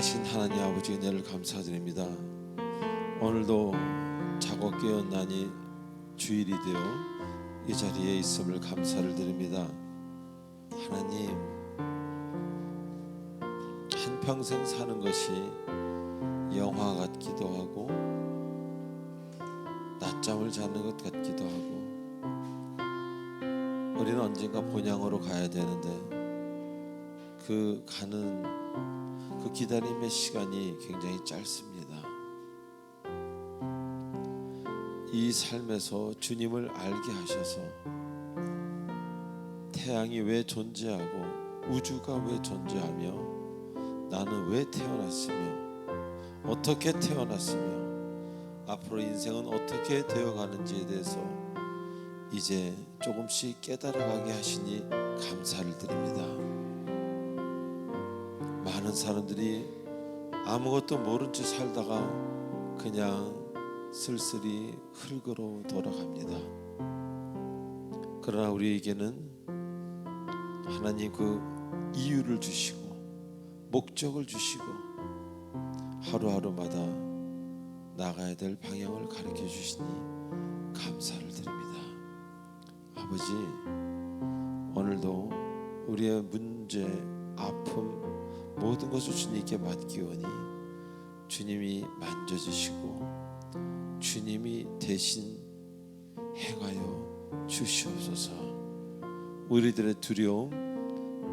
전능하신 하나님 아버지 은혜를 감사드립니다. 오늘도 자고 깨어나니 주일이 되어 이 자리에 있음을 감사를 드립니다. 하나님, 한평생 사는 것이 영화 같기도 하고 낮잠을 자는 것 같기도 하고, 우리는 언젠가 본향으로 가야 되는데 그 기다림의 시간이 굉장히 짧습니다. 이 삶에서 주님을 알게 하셔서 태양이 왜 존재하고 우주가 왜 존재하며 나는 왜 태어났으며 어떻게 태어났으며 앞으로 인생은 어떻게 되어가는지에 대해서 이제 조금씩 깨달아가게 하시니 감사를 드립니다. 많은 사람들이 아무것도 모른 채 살다가 그냥 쓸쓸히 흙으로 돌아갑니다. 그러나 우리에게는 하나님 그 이유를 주시고 목적을 주시고 하루하루마다 나가야 될 방향을 가르쳐 주시니 감사를 드립니다. 아버지, 오늘도 우리의 문제, 아픔 모든 것을 주님께 맡기오니 주님이 만져주시고 주님이 대신 행하여 주시옵소서. 우리들의 두려움,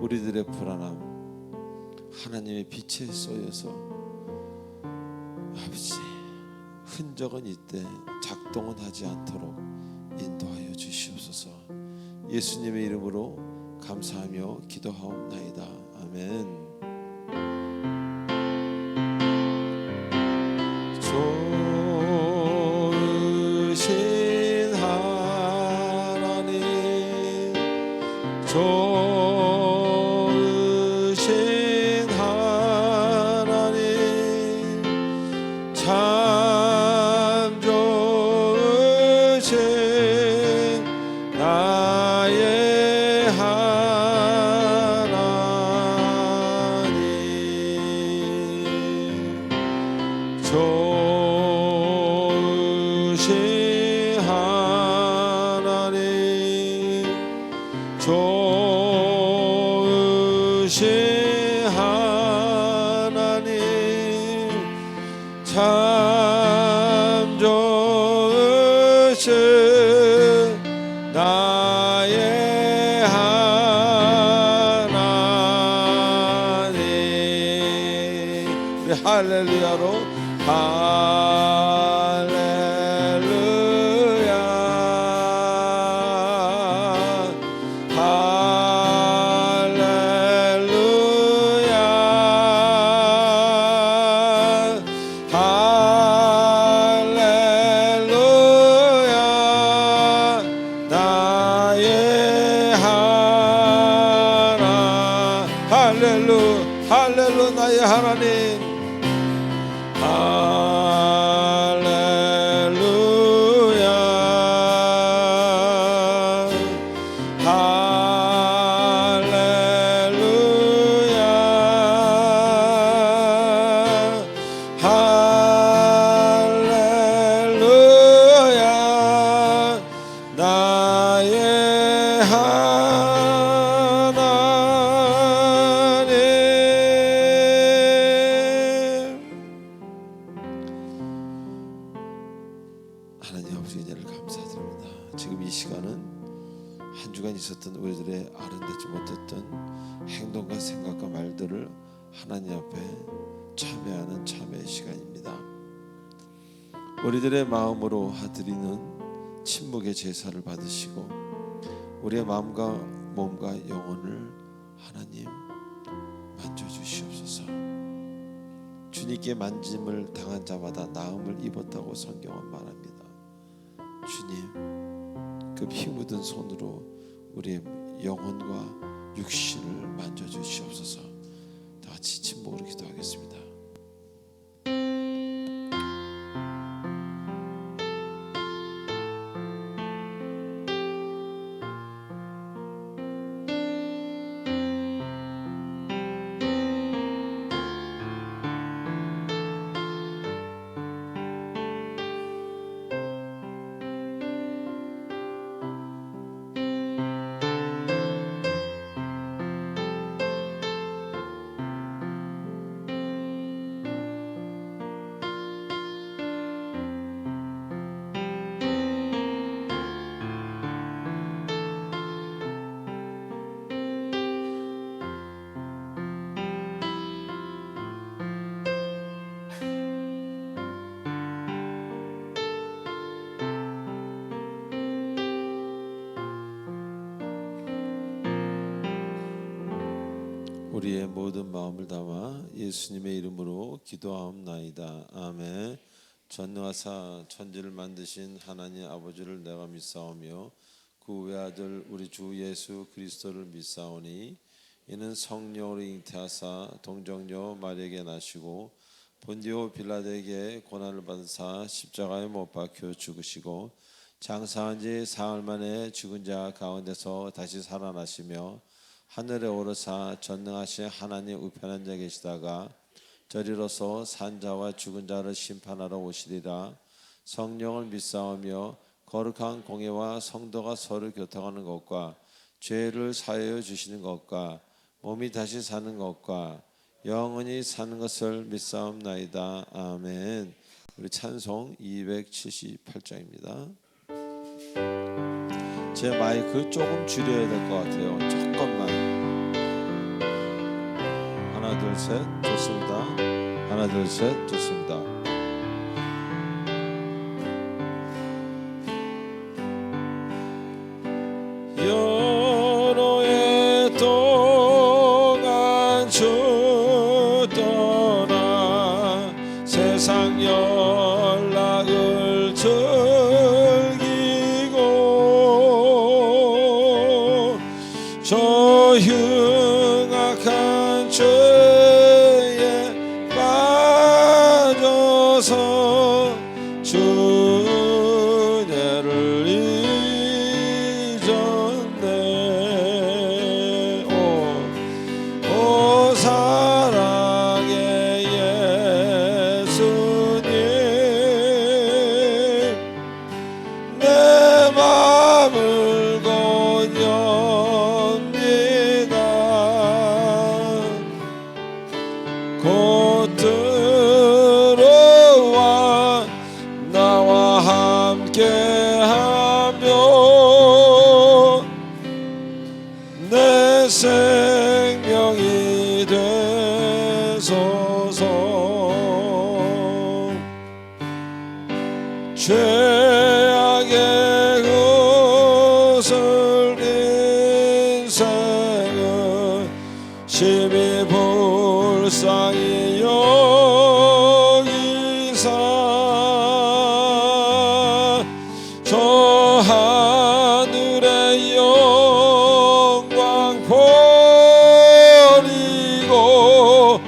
우리들의 불안함 하나님의 빛에 쏘여서 아버지, 흔적은 있되 작동은 하지 않도록 인도하여 주시옵소서. 예수님의 이름으로 감사하며 기도하옵나이다. 아멘. 좋으신 하나님, 좋으신 하나님, 참 좋으신 나의 하나님, 좋으신 하나님, 좋으신 하나님, 참 좋으신 나의 하나님. 우리 할렐루야로 할렐루야, 할렐루야, 할렐루야, 나의 하나, 할렐루 나의 하나님, 할렐루야, 할렐루야, 할렐루야, 나의 하나님 아버지 은혜를 감사드립니다. 지금 이 시간은 한 주간 있었던 우리들의 아름답지 못했던 행동과 생각과 말들을 하나님 앞에 참회하는 참회의 시간입니다. 우리들의 마음으로 드리는 침묵의 제사를 받으시고 우리의 마음과 몸과 영혼을 하나님 만져주시옵소서. 주님께 만짐을 당한 자마다 나음을 입었다고 성경은 말합니다. 주님, 그 피 묻은 손으로 우리의 영혼과 육신을 만져주시옵소서. 다 같이 침묵으로 기도하겠습니다. 우리의 모든 마음을 담아 예수님의 이름으로 기도하옵나이다. 아멘. 전능하사 천지를 만드신 하나님 아버지를 내가 믿사오며 그 외아들 우리 주 예수 그리스도를 믿사오니 이는 성령으로 잉태하사 동정녀 마리아에게 나시고 본디오 빌라도에게 고난을 받으사 십자가에 못 박혀 죽으시고 장사한 지 사흘 만에 죽은 자 가운데서 다시 살아나시며 하늘에 오르사 전능하신 하나님 우편에 앉아 계시다가 저리로서 산자와 죽은 자를 심판하러 오시리라. 성령을 믿사오며 거룩한 공예와 성도가 서로 교통하는 것과 죄를 사하여 주시는 것과 몸이 다시 사는 것과 영원히 사는 것을 믿사옵나이다. 아멘. 우리 찬송 278장입니다. 제 마이크 조금 줄여야 될 것 같아요. 조금만. 하나 둘 셋 좋습니다. 하나 둘 셋 좋습니다. 여러 해 동안 주 떠나 세상 연락을 즐기고 저 흉악한 죄에 빠져서 주례를 잊었네. 오 사랑의 예수님 내 맘을 곧 엽니다. 곧 들어와 나와 함께하며 내 생명이 되소서. 죄악의 것을 인생은 심히 불쌍히 여기사 저 하늘의 영광 버리고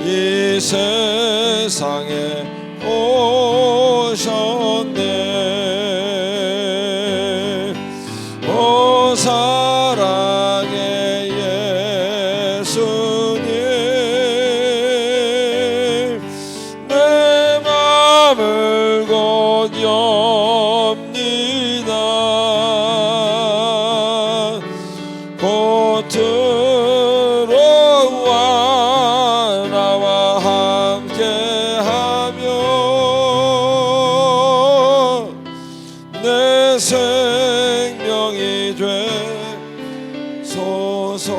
이 세상에 오셨네. 오 사랑의 예수님 내 맘을 곧 엽니다. 곧 들어와 나와 함께하며 내 생명이 되소서.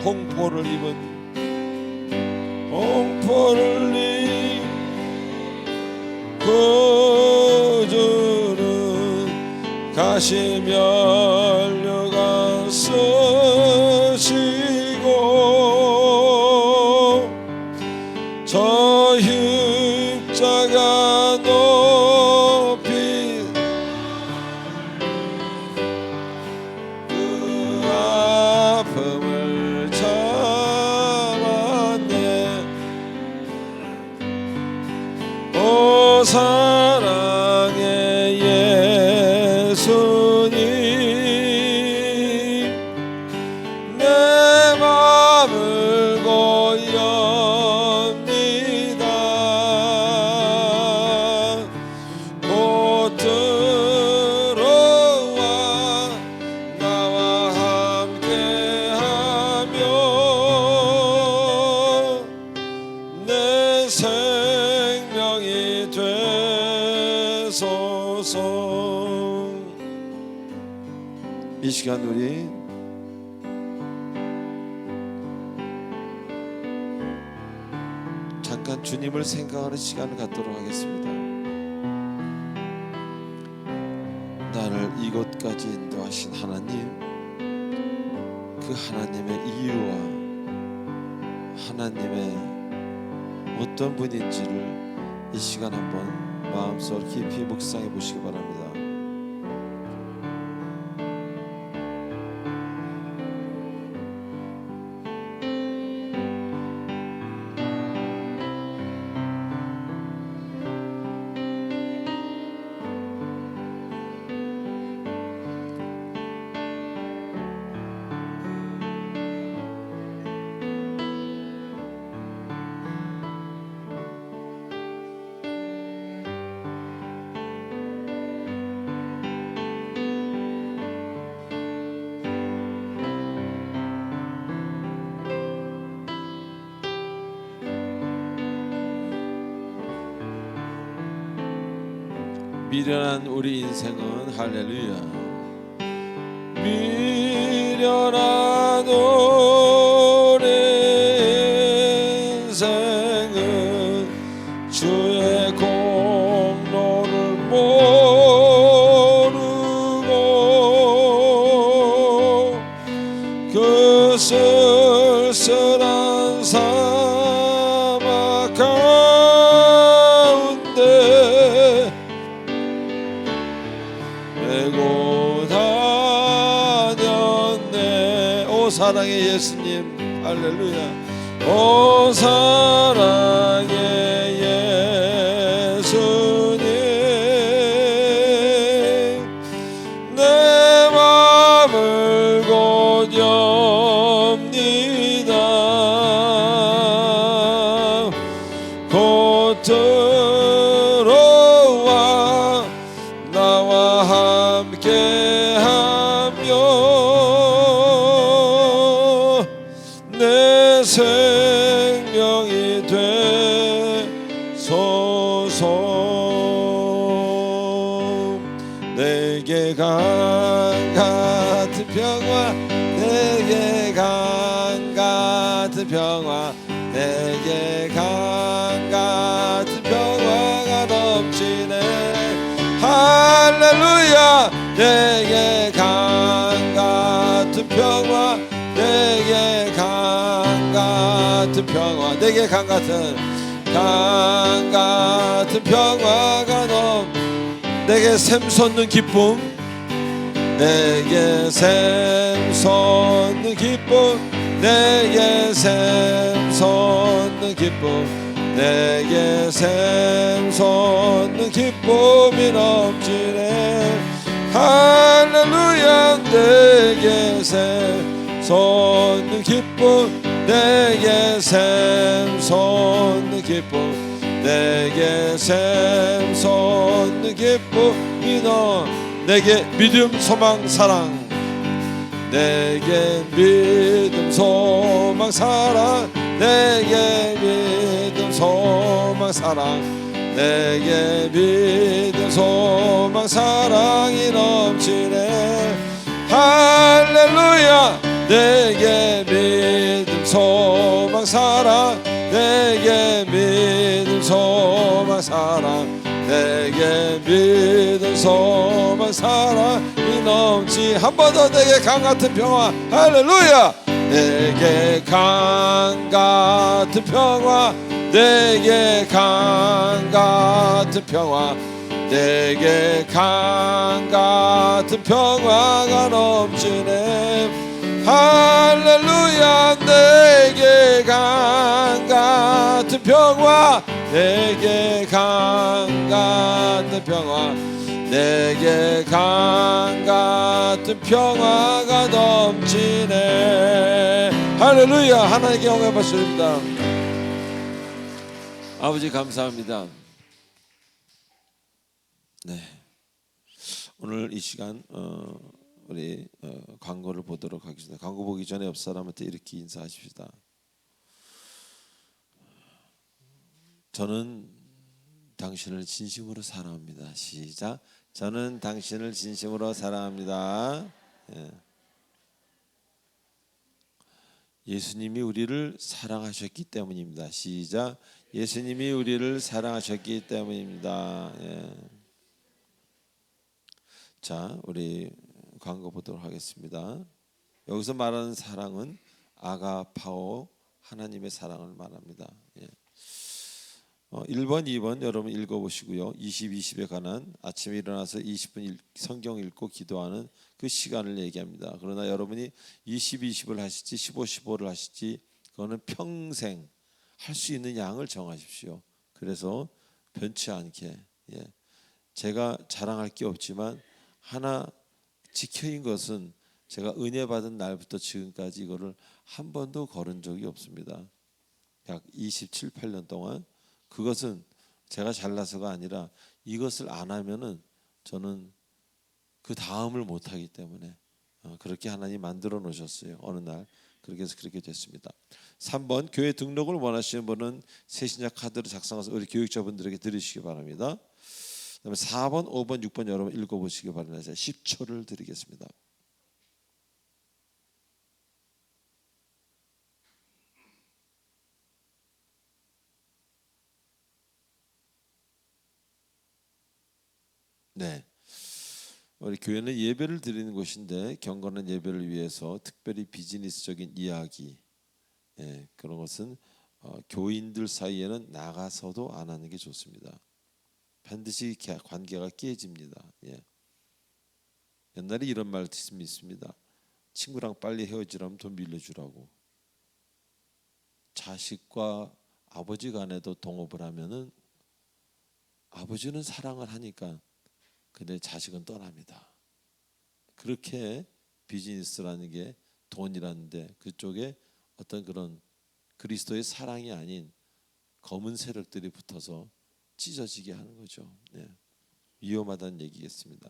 홍포를 입은 그 주는 가시면류관 쓰시고 저 십자가 높이 그 아픔을 참았네. 오 사랑의 예수님 내 맘을 곧 엽니다. 곧 들어와 나와 함께하며 내 생명이 되소서. 이 시간 우리 잠깐 주님을 생각하는 시간을 갖도록 하겠습니다. 나를 이곳까지 인도하신 하나님, 그 그 하나님의 이유와 하나님의 어떤 분인지를 이 시간 한번 마음속으로 깊이 묵상해 보시기 바랍니다. 미련한 우리 인생은 할렐루야 미련한 우리 인생은 주의 공로를 모르고 그 쓸쓸한 사막 가운데 메고 다녔네. 오 사랑의 예수님 할렐루야. 오 사랑의 예수님 내 맘을 곧 엽니다. 곧 들어와 나와 함께하며 내 생명이 되소서. 내게 강 같은 평화 내게 강 같은 평화 내게 강 같은 평화가 넘치네. 할렐루야. 내게 강 같은 평화 내게 강 같은 평화 내게 강 같은 평화가 내게 샘솟는 기쁨 내게 샘솟는 기쁨 내게 샘솟는 기쁨 내게 샘솟는 기쁨이 넘치네. 할렐루야. 내게 샘솟는 기쁨 내게 샘솟는 기쁨 내게 샘솟는 기쁨이 내게 믿음 소망 사랑 내게 믿음 소망 사랑 내게 믿음 소망 사랑 내게 믿음 소망 사랑이 넘치네. 할렐루야. 내게 믿음 소망 사랑 내게 믿음 소망 사랑 내게 믿음 소망 사랑이 넘치. 한 번 더 내게 강 같은 평화. 할렐루야. 내게 강 같은 평화 내게 강 같은 평화 내게 강 같은 평화가 넘치네. 할렐루야. 내게 강 같은 평화 내게 강 같은 평화 내게 강 같은 평화가 넘치네. 할렐루야. 하나님께 영광 받습니다. 아버지 감사합니다. 네, 오늘 이 시간 우리 광고를 보도록 하겠습니다. 광고 보기 전에 옆 사람한테 이렇게 인사하십시다. 저는 당신을 진심으로 사랑합니다. 시작. 저는 당신을 진심으로 사랑합니다. 예수님이 우리를 사랑하셨기 때문입니다. 시작. 예수님이 우리를 사랑하셨기 때문입니다. 자, 우리 광고 보도록 하겠습니다. 여기서 말하는 사랑은 아가파오 하나님의 사랑을 말합니다. 예. 1번, 2번 여러분 읽어보시고요. 20, 20에 관한 아침에 일어나서 20분 성경 읽고 기도하는 그 시간을 얘기합니다. 그러나 여러분이 20, 20을 하실지 15, 15를 하실지 그거는 평생 할 수 있는 양을 정하십시오. 그래서 변치 않게, 예. 제가 자랑할 게 없지만 하나 지켜인 것은 제가 은혜 받은 날부터 지금까지 이거를 한 번도 걸은 적이 없습니다. 약 27, 8년 동안. 그것은 제가 잘나서가 아니라 이것을 안 하면은 저는 그 다음을 못 하기 때문에 그렇게 하나님 만들어 놓으셨어요. 어느 날 그렇게 해서 그렇게 됐습니다. 3번 교회 등록을 원하시는 분은 새신자 카드를 작성해서 우리 교육자분들에게 드리시기 바랍니다. 그다음에 4번, 5번, 6번 여러분 읽어보시기 바랍니다. 제가 10초를 드리겠습니다. 네, 우리 교회는 예배를 드리는 곳인데 경건한 예배를 위해서 특별히 비즈니스적인 이야기, 예, 그런 것은 교인들 사이에는 나가서도 안 하는 게 좋습니다. 반드시 관계가 깨집니다. 예. 옛날에 이런 말씀이 있습니다. 친구랑 빨리 헤어지라면 돈 빌려주라고. 자식과 아버지 간에도 동업을 하면은 아버지는 사랑을 하니까 근데 자식은 떠납니다. 그렇게 비즈니스라는 게 돈이라는데 그쪽에 어떤 그런 그리스도의 사랑이 아닌 검은 세력들이 붙어서 찢어지게 하는 거죠. 네. 위험하다는 얘기겠습니다.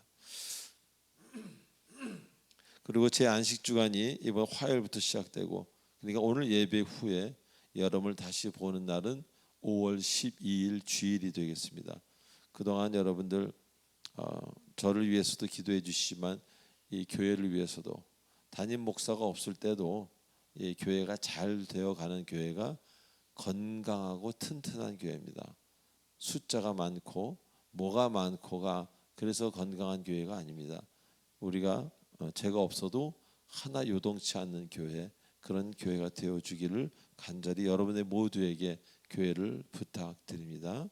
그리고 제 안식 주간이 이번 화요일부터 시작되고 그러니까 오늘 예배 후에 여러분을 다시 보는 날은 5월 12일 주일이 되겠습니다. 그동안 여러분들 저를 위해서도 기도해 주시지만 이 교회를 위해서도 담임 목사가 없을 때도 이 교회가 잘 되어가는 교회가 건강하고 튼튼한 교회입니다. 숫자가 많고 뭐가 많고가 그래서 건강한 교회가 아닙니다. 우리가 제가 없어도 하나 요동치 않는 교회, 그런 교회가 되어주기를 간절히 여러분의 모두에게 교회를 부탁드립니다.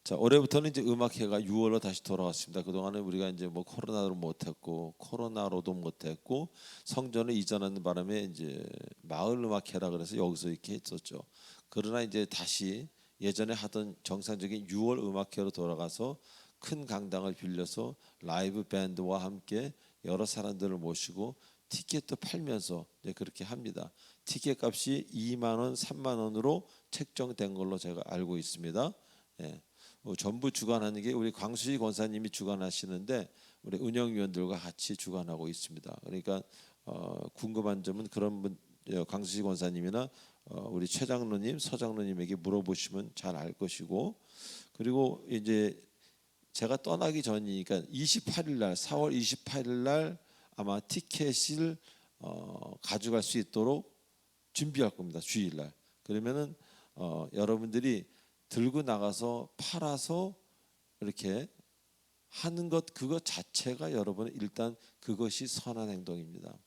자, 올해부터는 이제 음악회가 6월로 다시 돌아왔습니다. 그동안은 우리가 이제 뭐 코로나로 못했고 코로나로도 못했고 성전을 이전하는 바람에 이제 마을 음악회라 그래서 여기서 이렇게 했었죠. 그러나 이제 다시 예전에 하던 정상적인 6월 음악회로 돌아가서 큰 강당을 빌려서 라이브 밴드와 함께 여러 사람들을 모시고 티켓도 팔면서 이제 그렇게 합니다. 티켓 값이 2만 원, 3만 원으로 책정된 걸로 제가 알고 있습니다. 예. 전부 주관하는 게 우리 광수희 권사님이 주관하시는데 우리 운영위원들과 같이 주관하고 있습니다. 그러니까 궁금한 점은 그런 분 광수희 권사님이나 우리 최장로님, 서장로님에게 물어보시면 잘 알 것이고 그리고 이제 제가 떠나기 전이니까 28일 날 4월 28일 날 아마 티켓을 가져갈 수 있도록 준비할 겁니다. 주일 날. 그러면은 여러분들이 들고 나가서 팔아서 이렇게 하는 것 그것 자체가 여러분 일단 그것이 선한 행동입니다.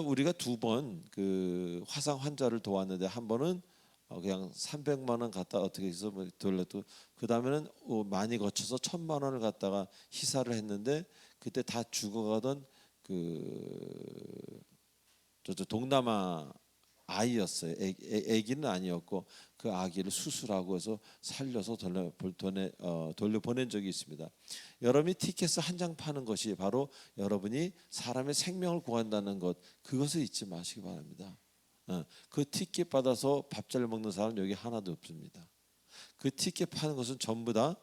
우리가 두 번 그 화상 환자를 도왔는데 한 번은 그냥 300만 원 갖다 어떻게 해서 돌려도 그 다음에는 많이 거쳐서 1,000만 원을 갖다가 희사를 했는데 그때 다 죽어가던 저 동남아 아이였어요. 애기는 아니었고 그 아기를 수술하고 해서 살려서 돌려보낸 적이 있습니다. 여러분이 티켓을 한 장 파는 것이 바로 여러분이 사람의 생명을 구한다는 것 그것을 잊지 마시기 바랍니다. 그 티켓 받아서 밥 잘 먹는 사람 여기 하나도 없습니다. 그 티켓 파는 것은 전부 다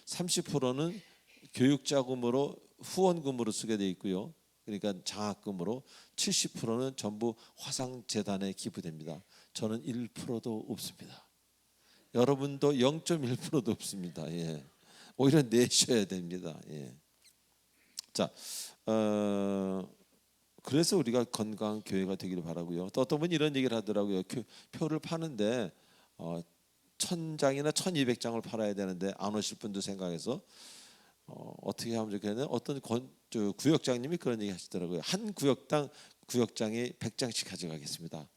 30%는 교육자금으로 후원금으로 쓰게 돼 있고요. 그러니까 장학금으로 70%는 전부 화상재단에 기부됩니다. 저는 1%도 없습니다. 여러분도 0.1%도 없습니다. 예. 오히려 내셔야 됩니다. 예. 자, 그래서 우리가 건강한 교회가 되기를 바라고요. 또 어떤 분이 이런 얘기를 하더라고요. 표를 파는데 1,000장이나 1,200장을 팔아야 되는데 안 오실 분도 생각해서 어떻게 하면 좋겠냐? 어떤 저 구역장님이 그런 얘기 하시더라고요. 한 구역당 구역장이 100장씩 가져가겠습니다.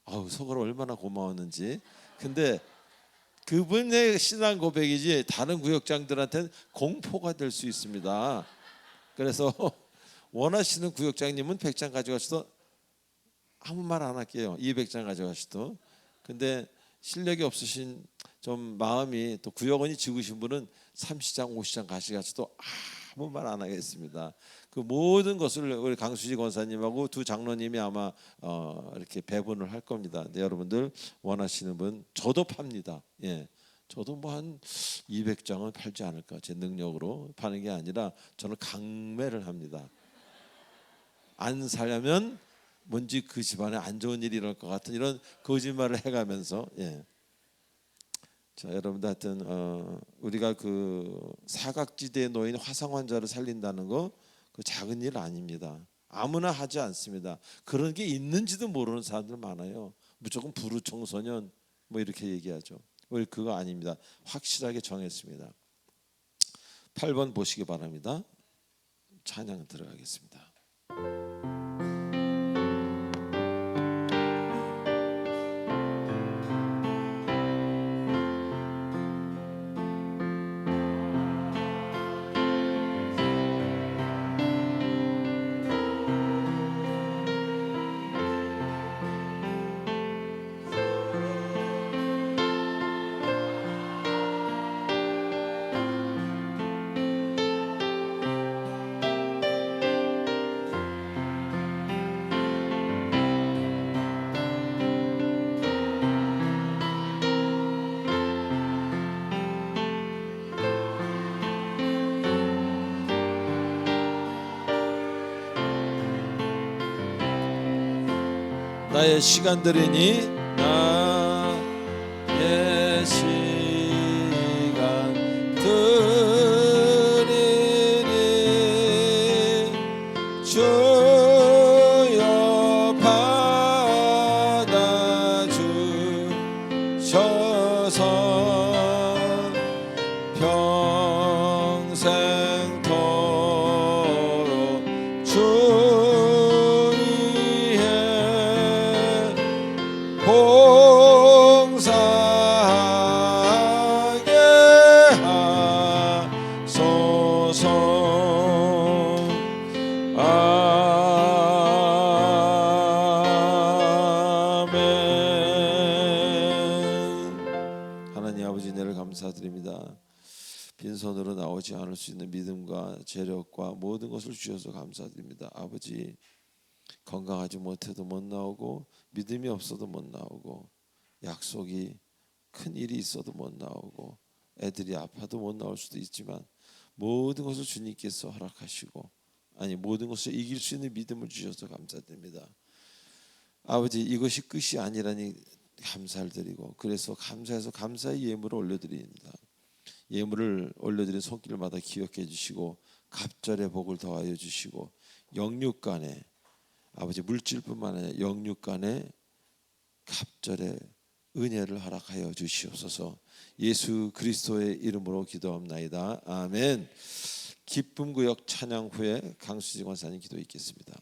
아우 속으로 얼마나 고마웠는지. 근데 그분의 신앙 고백이지 다른 구역장들한테는 공포가 될 수 있습니다. 그래서 원하시는 구역장님은 100장 가져가셔도 아무 말 안 할게요. 200장 가져가셔도. 근데 실력이 없으신 좀 마음이 또 구역원이 적으신 분은 30장 50장 가져가셔도 아무 말 안 하겠습니다. 그 모든 것을 우리 강수지 권사님하고 두 장로님이 아마 이렇게 배분을 할 겁니다. 근데 여러분들 원하시는 분 저도 팝니다. 예. 저도 뭐 한 200장은 팔지 않을까. 제 능력으로 파는 게 아니라 저는 강매를 합니다. 안 사려면 뭔지 그 집안에 안 좋은 일이 일어날 것 같은 이런 거짓말을 해가면서 예. 자 여러분들 하여튼 우리가 그 사각지대에 놓인 화상 환자를 살린다는 거 그 작은 일 아닙니다. 아무나 하지 않습니다. 그런 게 있는지도 모르는 사람들 많아요. 무조건 부르청소년 뭐 이렇게 얘기하죠. 왜 그거 아닙니다. 확실하게 정했습니다. 8번 보시기 바랍니다. 찬양 들어가겠습니다. 나의 시간들이니 나의 시간들이니 주여 받아주셔서 평생토록 봉사하게 하소서. 아멘. 하나님 아버지 은혜를 감사드립니다. 빈손으로 나오지 않을 수 있는 믿음과 재력과 모든 것을 주셔서 감사드립니다. 아버지 건강하지 못해도 못 나오고 믿음이 없어도 못 나오고 약속이 큰 일이 있어도 못 나오고 애들이 아파도 못 나올 수도 있지만 모든 것을 주님께서 허락하시고 모든 것을 이길 수 있는 믿음을 주셔서 감사드립니다. 아버지 이것이 끝이 아니라니 감사를 드리고 그래서 감사해서 감사의 예물을 올려드립니다. 예물을 올려드린 손길마다 기억해 주시고 갑절의 복을 더하여 주시고 영육간에 아버지 물질뿐만 아니라 영육간에 갑절의 은혜를 허락하여 주시옵소서. 예수 그리스도의 이름으로 기도합나이다. 아멘. 기쁨 구역 찬양 후에 강수지 권사님 기도 있겠습니다.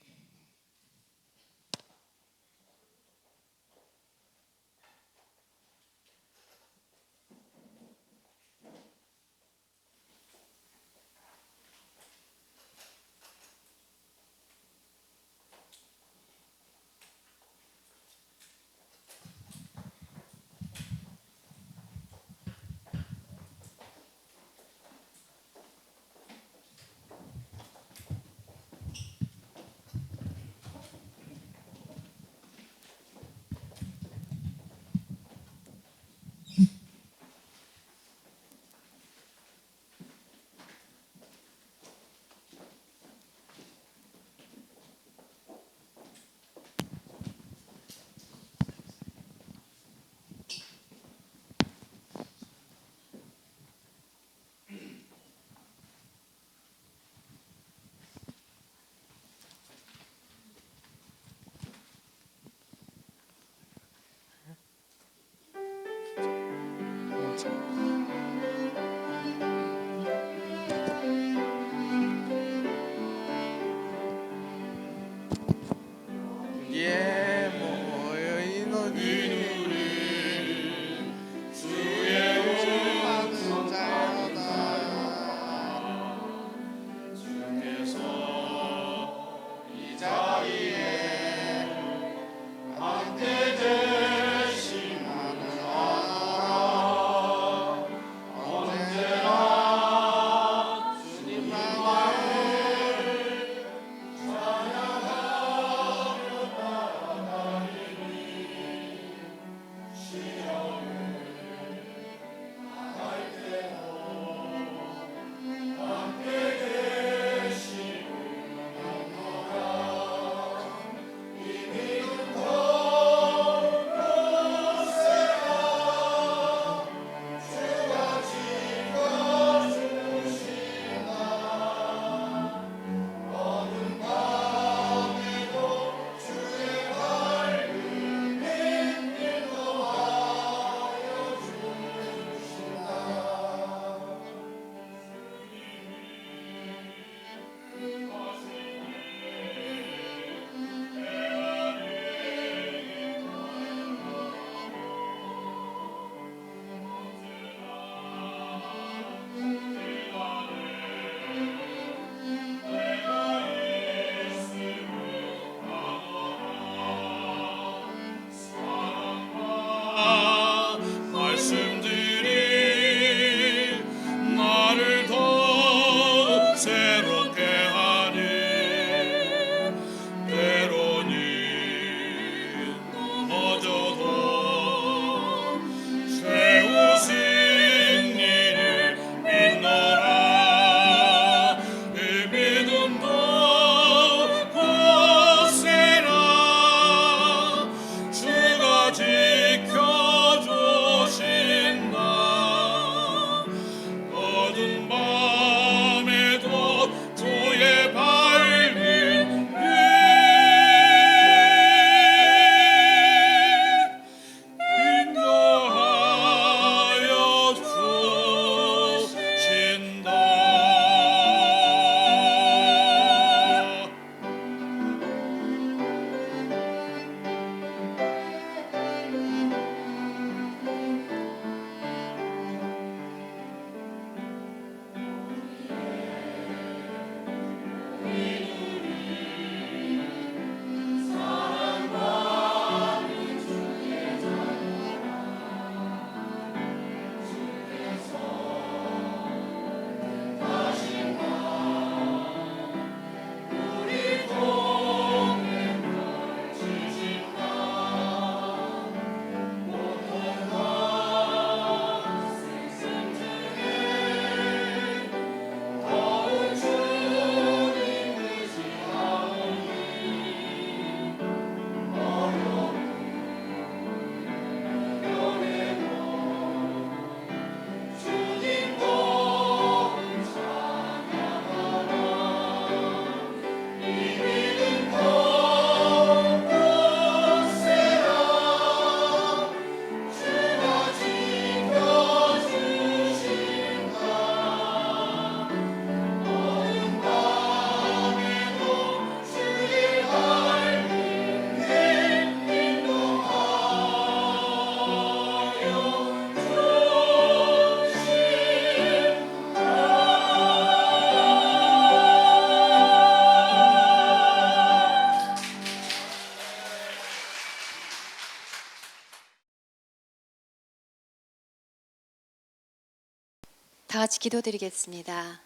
다 같이 기도드리겠습니다.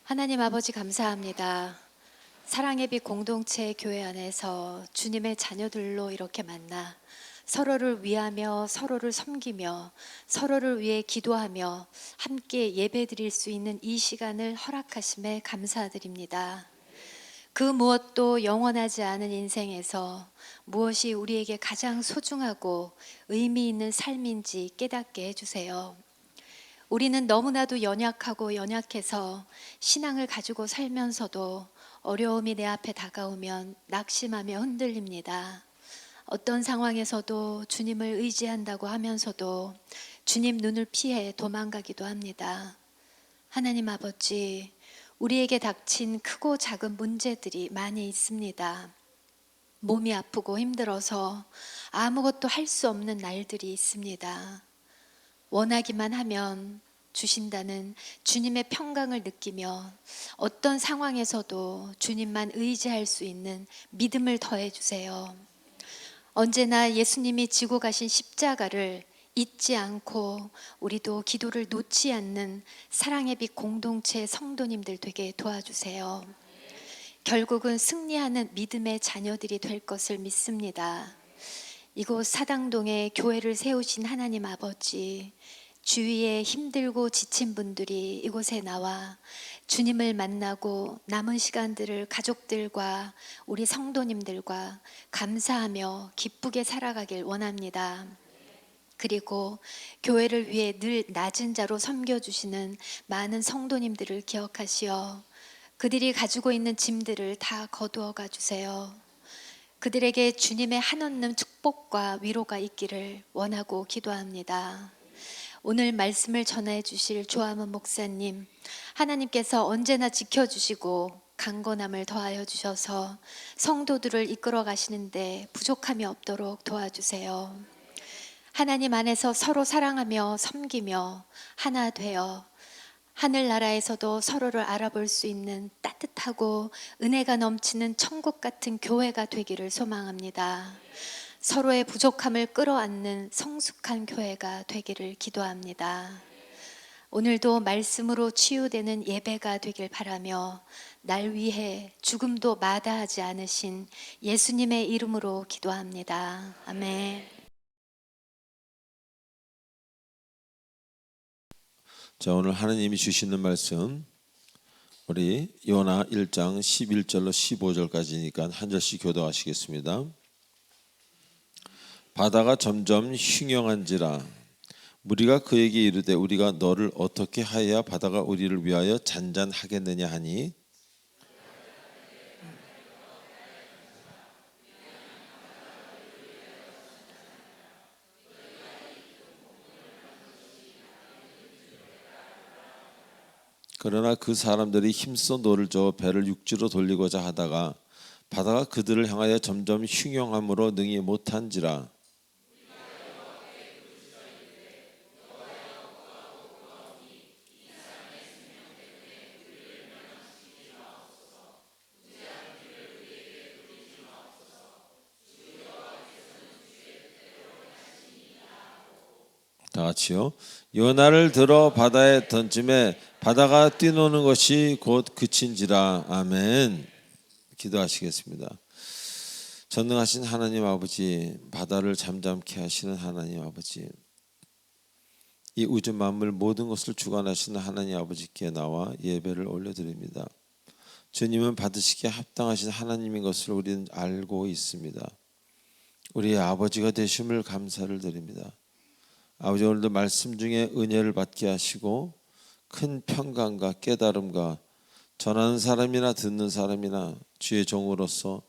하나님 아버지 감사합니다. 사랑의 빛 공동체 교회 안에서 주님의 자녀들로 이렇게 만나 서로를 위하며 서로를 섬기며 서로를 위해 기도하며 함께 예배드릴 수 있는 이 시간을 허락하심에 감사드립니다. 그 무엇도 영원하지 않은 인생에서 무엇이 우리에게 가장 소중하고 의미 있는 삶인지 깨닫게 해주세요. 우리는 너무나도 연약하고 연약해서 신앙을 가지고 살면서도 어려움이 내 앞에 다가오면 낙심하며 흔들립니다. 어떤 상황에서도 주님을 의지한다고 하면서도 주님 눈을 피해 도망가기도 합니다. 하나님 아버지, 우리에게 닥친 크고 작은 문제들이 많이 있습니다. 몸이 아프고 힘들어서 아무것도 할 수 없는 날들이 있습니다. 원하기만 하면 주신다는 주님의 평강을 느끼며 어떤 상황에서도 주님만 의지할 수 있는 믿음을 더해 주세요. 언제나 예수님이 지고 가신 십자가를 잊지 않고 우리도 기도를 놓지 않는 사랑의 빛 공동체 성도님들 되게 도와주세요. 결국은 승리하는 믿음의 자녀들이 될 것을 믿습니다. 이곳 사당동에 교회를 세우신 하나님 아버지, 주위에 힘들고 지친 분들이 이곳에 나와 주님을 만나고 남은 시간들을 가족들과 우리 성도님들과 감사하며 기쁘게 살아가길 원합니다. 그리고 교회를 위해 늘 낮은 자로 섬겨주시는 많은 성도님들을 기억하시어 그들이 가지고 있는 짐들을 다 거두어가 주세요. 그들에게 주님의 한없는 축복과 위로가 있기를 원하고 기도합니다. 오늘 말씀을 전해 주실 조아문 목사님, 하나님께서 언제나 지켜주시고 강건함을 더하여 주셔서 성도들을 이끌어 가시는데 부족함이 없도록 도와주세요. 하나님 안에서 서로 사랑하며 섬기며 하나 되어 하늘나라에서도 서로를 알아볼 수 있는 따뜻하고 은혜가 넘치는 천국 같은 교회가 되기를 소망합니다. 서로의 부족함을 끌어안는 성숙한 교회가 되기를 기도합니다. 오늘도 말씀으로 치유되는 예배가 되길 바라며 날 위해 죽음도 마다하지 않으신 예수님의 이름으로 기도합니다. 아멘. 자, 오늘 하나님이 주시는 말씀 우리 요나 1장 11절로 15절까지니까 한 절씩 교도하시겠습니다. 바다가 점점 흉영한지라 무리가 그에게 이르되 우리가 너를 어떻게 하여야 바다가 우리를 위하여 잔잔하겠느냐 하니 그러나 그 사람들이 힘써 노를 저어 배를 육지로 돌리고자 하다가 바다가 그들을 향하여 점점 흉영함으로 능히 못한지라 다 같이요. 요나를 들어 바다에 던짐에 바다가 뛰노는 것이 곧 그친지라. 아멘. 기도하시겠습니다. 전능하신 하나님 아버지, 바다를 잠잠케 하시는 하나님 아버지, 이 우주 만물 모든 것을 주관하시는 하나님 아버지께 나와 예배를 올려드립니다. 주님은 받으시기에 합당하신 하나님인 것을 우리는 알고 있습니다. 우리의 아버지가 되심을 감사를 드립니다. 아버지, 오늘도 말씀 중에 은혜를 받게 하시고 큰 평강과 깨달음과 전하는 사람이나 듣는 사람이나 주의 종으로서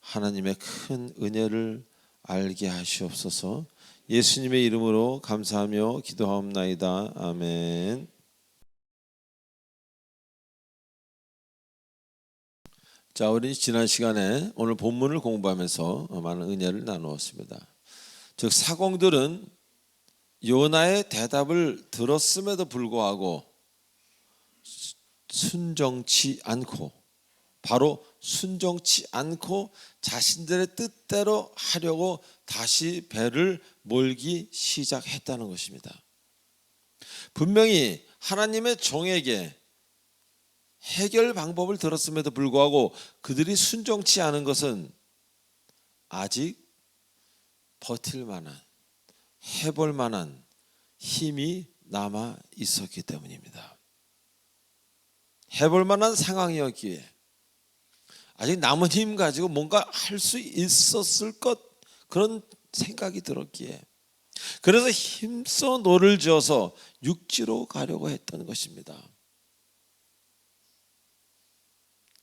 하나님의 큰 은혜를 알게 하시옵소서. 예수님의 이름으로 감사하며 기도하옵나이다. 아멘. 자, 우리 지난 시간에 오늘 본문을 공부하면서 많은 은혜를 나누었습니다. 즉 사공들은 요나의 대답을 들었음에도 불구하고 순종치 않고 바로 순종치 않고 자신들의 뜻대로 하려고 다시 배를 몰기 시작했다는 것입니다. 분명히 하나님의 종에게 해결 방법을 들었음에도 불구하고 그들이 순종치 않은 것은 아직 버틸 만한, 해볼 만한 힘이 남아 있었기 때문입니다. 해볼 만한 상황이었기에 아직 남은 힘 가지고 뭔가 할 수 있었을 것, 그런 생각이 들었기에, 그래서 힘써 노를 지어서 육지로 가려고 했던 것입니다.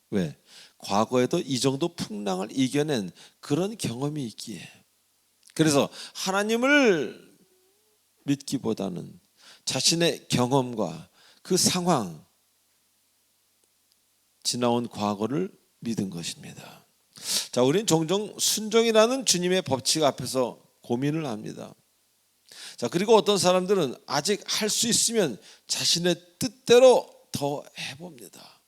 왜? 과거에도 이 정도 풍랑을 이겨낸 그런 경험이 있기에. 그래서 하나님을 믿기보다는 자신의 경험과 그 상황, 지나온 과거를 믿은 것입니다. 자, 우리는 종종 순종이라는 주님의 법칙 앞에서 고민을 합니다. 자, 그리고 어떤 사람들은 아직 할 수 있으면 자신의 뜻대로 더 해봅니다.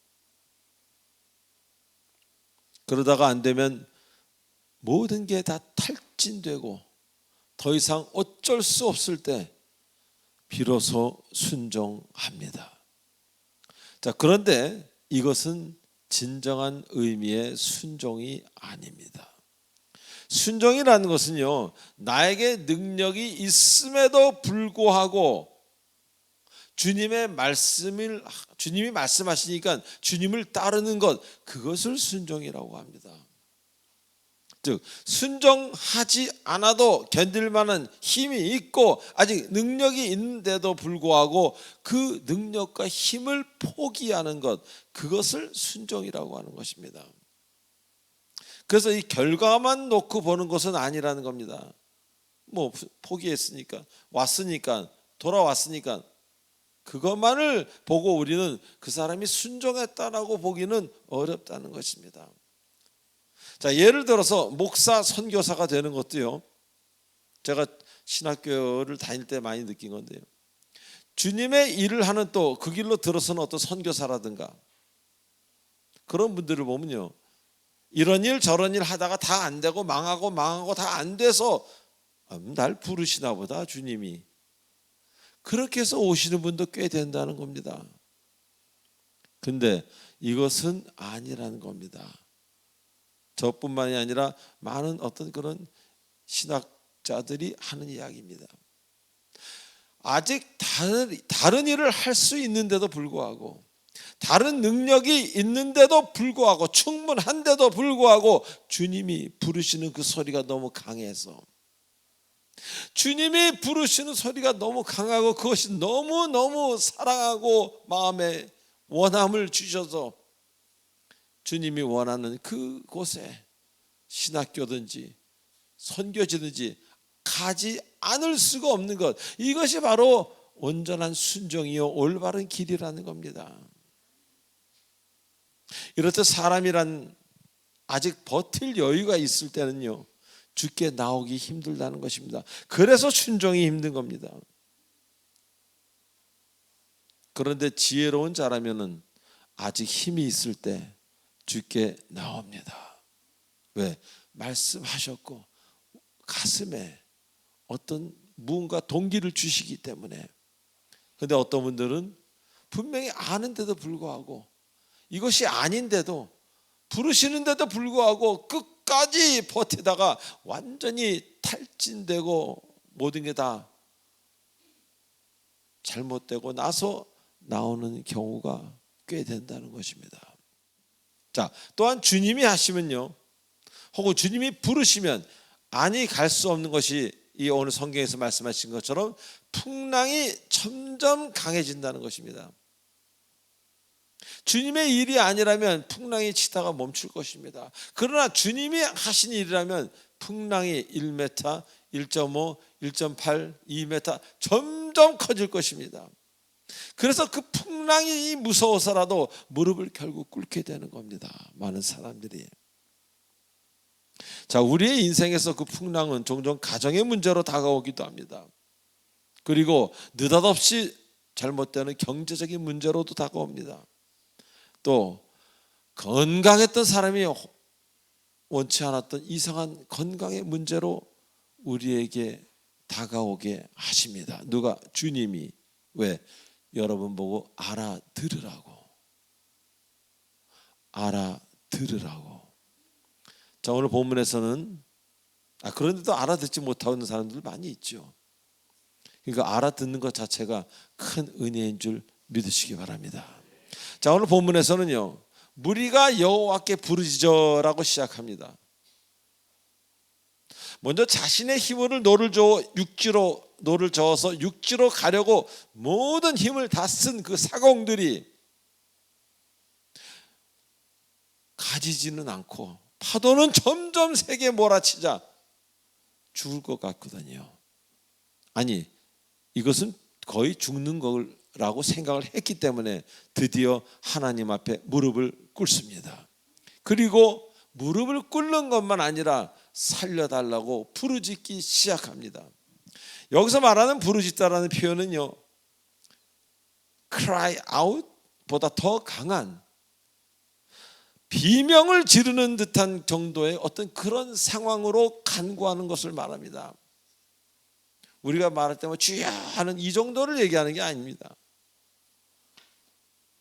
그러다가 안 되면 모든 게 다 탈진되고 더 이상 어쩔 수 없을 때 비로소 순종합니다. 자, 그런데 이것은 진정한 의미의 순종이 아닙니다. 순종이라는 것은요, 나에게 능력이 있음에도 불구하고 주님이 말씀하시니까 주님을 따르는 것, 그것을 순종이라고 합니다. 즉 순종하지 않아도 견딜 만한 힘이 있고 아직 능력이 있는데도 불구하고 그 능력과 힘을 포기하는 것, 그것을 순종이라고 하는 것입니다. 그래서 이 결과만 놓고 보는 것은 아니라는 겁니다. 뭐 포기했으니까, 왔으니까, 돌아왔으니까 그것만을 보고 우리는 그 사람이 순종했다라고 보기는 어렵다는 것입니다. 자, 예를 들어서 목사 선교사가 되는 것도요, 제가 신학교를 다닐 때 많이 느낀 건데요, 주님의 일을 하는 또 그 길로 들어서는 어떤 선교사라든가 그런 분들을 보면요, 이런 일 저런 일 하다가 다 안 되고 망하고 다 안 돼서 날 부르시나 보다 주님이, 그렇게 해서 오시는 분도 꽤 된다는 겁니다. 근데 이것은 아니라는 겁니다. 저뿐만이 아니라 많은 어떤 그런 신학자들이 하는 이야기입니다. 아직 다른 일을 할 수 있는데도 불구하고, 다른 능력이 있는데도 불구하고, 충분한데도 불구하고 주님이 부르시는 그 소리가 너무 강해서, 주님이 부르시는 소리가 너무 강하고 그것이 너무너무 사랑하고 마음에 원함을 주셔서 주님이 원하는 그곳에 신학교든지 선교지든지 가지 않을 수가 없는 것, 이것이 바로 온전한 순종이요 올바른 길이라는 겁니다. 이렇듯 사람이란 아직 버틸 여유가 있을 때는요, 주께 나오기 힘들다는 것입니다. 그래서 순종이 힘든 겁니다. 그런데 지혜로운 자라면은 아직 힘이 있을 때 주께 나옵니다. 왜? 말씀하셨고 가슴에 어떤 무언가 동기를 주시기 때문에. 그런데 어떤 분들은 분명히 아는데도 불구하고, 이것이 아닌데도, 부르시는데도 불구하고 끝까지 버티다가 완전히 탈진되고 모든 게 다 잘못되고 나서 나오는 경우가 꽤 된다는 것입니다. 자, 또한 주님이 하시면요, 혹은 주님이 부르시면 아니 갈 수 없는 것이 이 오늘 성경에서 말씀하신 것처럼 풍랑이 점점 강해진다는 것입니다. 주님의 일이 아니라면 풍랑이 치다가 멈출 것입니다. 그러나 주님이 하신 일이라면 풍랑이 1m, 1.5, 1.8, 2m 점점 커질 것입니다. 그래서 그 풍랑이 무서워서라도 무릎을 결국 꿇게 되는 겁니다. 많은 사람들이. 자, 우리의 인생에서 그 풍랑은 종종 가정의 문제로 다가오기도 합니다. 그리고 느닷없이 잘못되는 경제적인 문제로도 다가옵니다. 또 건강했던 사람이 원치 않았던 이상한 건강의 문제로 우리에게 다가오게 하십니다. 누가? 주님이. 왜? 여러분 보고 알아들으라고. 알아들으라고. 자, 오늘 본문에서는 그런데도 알아듣지 못하는 사람들 많이 있죠. 그러니까 알아듣는 것 자체가 큰 은혜인 줄 믿으시기 바랍니다. 자, 오늘 본문에서는요, 무리가 여호와께 부르짖어라고 시작합니다. 먼저 자신의 힘을 노를 저어서 육지로 가려고 모든 힘을 다 쓴 그 사공들이 가지지는 않고 파도는 점점 세게 몰아치자 죽을 것 같거든요. 아니, 이것은 거의 죽는 거라고 생각을 했기 때문에 드디어 하나님 앞에 무릎을 꿇습니다. 그리고 무릎을 꿇는 것만 아니라 살려달라고 부르짖기 시작합니다. 여기서 말하는 부르짖다라는 표현은요, cry out 보다 더 강한 비명을 지르는 듯한 정도의 어떤 그런 상황으로 간구하는 것을 말합니다. 우리가 말할 때 주여 하는 이 정도를 얘기하는 게 아닙니다.